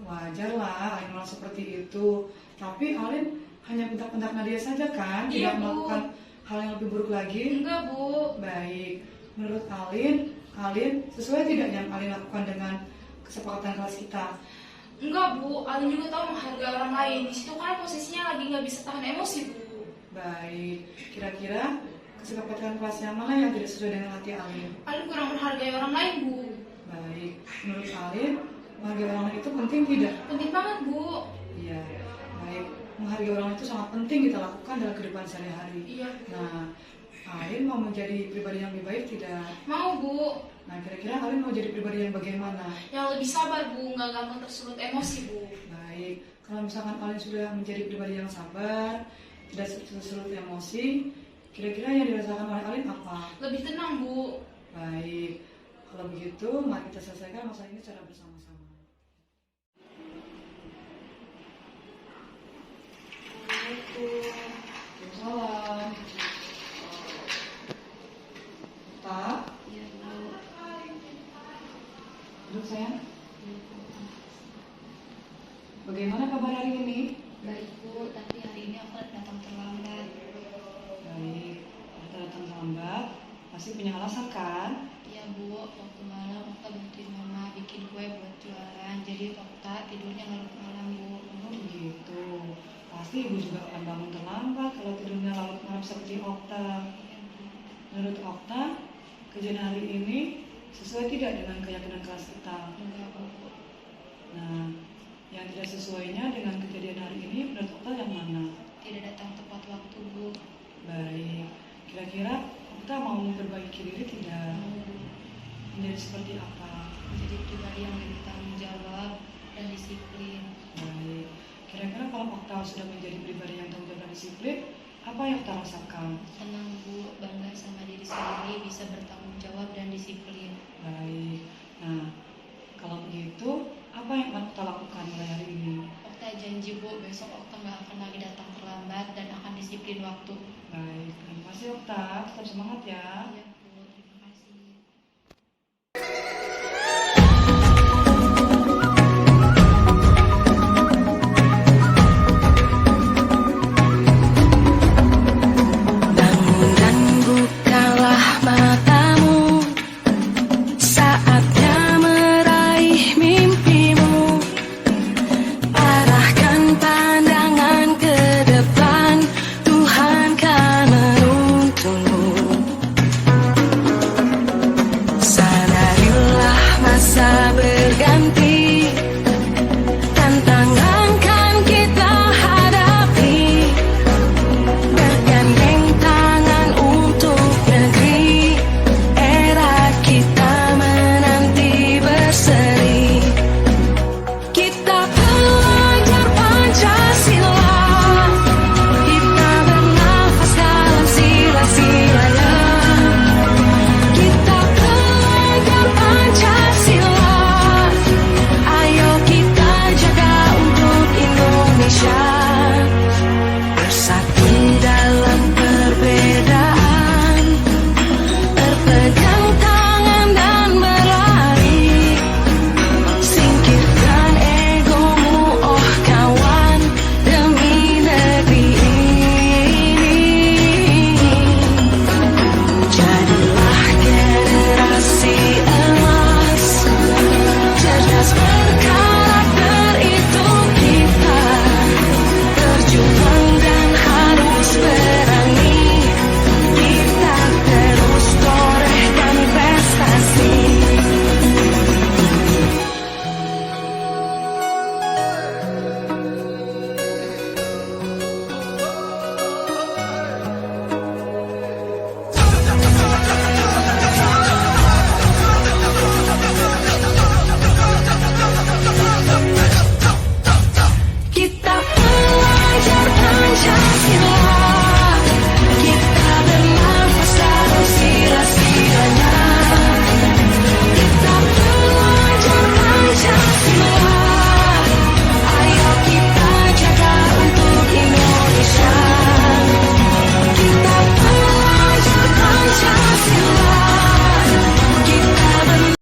Wajar lah Alin malah seperti itu. Tapi Alin hanya bentak-bentak Nadia saja kan? Iya, Tidak Bu. melakukan hal yang lebih buruk lagi? Enggak, Bu. Baik, menurut Alin sesuai tidak yang Alin lakukan dengan kesepakatan kelas kita? Enggak, Bu. Alin juga tahu menghargai orang lain. Di situ kan posisinya lagi nggak bisa tahan emosi, Bu. Baik, kira-kira kesepakatan kelas yang mana yang tidak sesuai dengan hati Alin? Alin kurang menghargai orang lain, Bu. Baik, menurut Alin menghargai orang lain itu penting tidak? Penting banget, Bu. Iya, baik. Menghargai orang itu sangat penting kita lakukan dalam kehidupan sehari-hari. Iya. Nah, Alin mau menjadi pribadi yang lebih baik tidak? Mau, Bu. Nah, kira-kira kalian mau jadi pribadi yang bagaimana? Yang lebih sabar Bu, nggak gampang tersulut emosi Bu. Baik, kalau misalkan kalian sudah menjadi pribadi yang sabar, tidak tersulut emosi, kira-kira yang dirasakan oleh kalian apa? Lebih tenang Bu. Baik, kalau begitu mari kita selesaikan masalah ini secara bersama-sama. Waalaikumsalam. Tak? Iya Bu. Duduk sayang. Bagaimana kabar hari ini? Baik Bu, tapi hari ini aku datang terlambat. Baik, kita datang terlambat. Pasti punya alasan kan? Iya Bu, waktu malam Okta bantuin Mama bikin kue buat jualan. Jadi Okta tidurnya larut malam Bu. Oh begitu. Pasti ibu juga akan bangun terlambat kalau tidurnya larut malam seperti Okta. Iya Bu. Menurut Okta, kejadian hari ini sesuai tidak dengan keyakinan kelas kita? Enggak Bu. Nah, yang tidak sesuainya dengan kejadian hari ini menurut Okta yang mana? Tidak datang tepat waktu Bu. Baik, kira-kira Okta mau memperbaiki diri tidak? Menjadi seperti apa? Jadi pribadi yang lebih tanggung jawab dan disiplin. Baik, kira-kira kalau Okta sudah menjadi pribadi yang tanggung jawab dan disiplin, apa yang Okta rasakan? Senang Bu, bangga sama diri sendiri bisa bertanggung jawab dan disiplin. Baik, nah kalau begitu, apa yang akan Okta lakukan mulai hari ini? Okta janji Bu, besok Okta nggak akan lagi datang terlambat dan akan disiplin waktu. Baik, terima kasih Okta, tetap semangat ya. Iya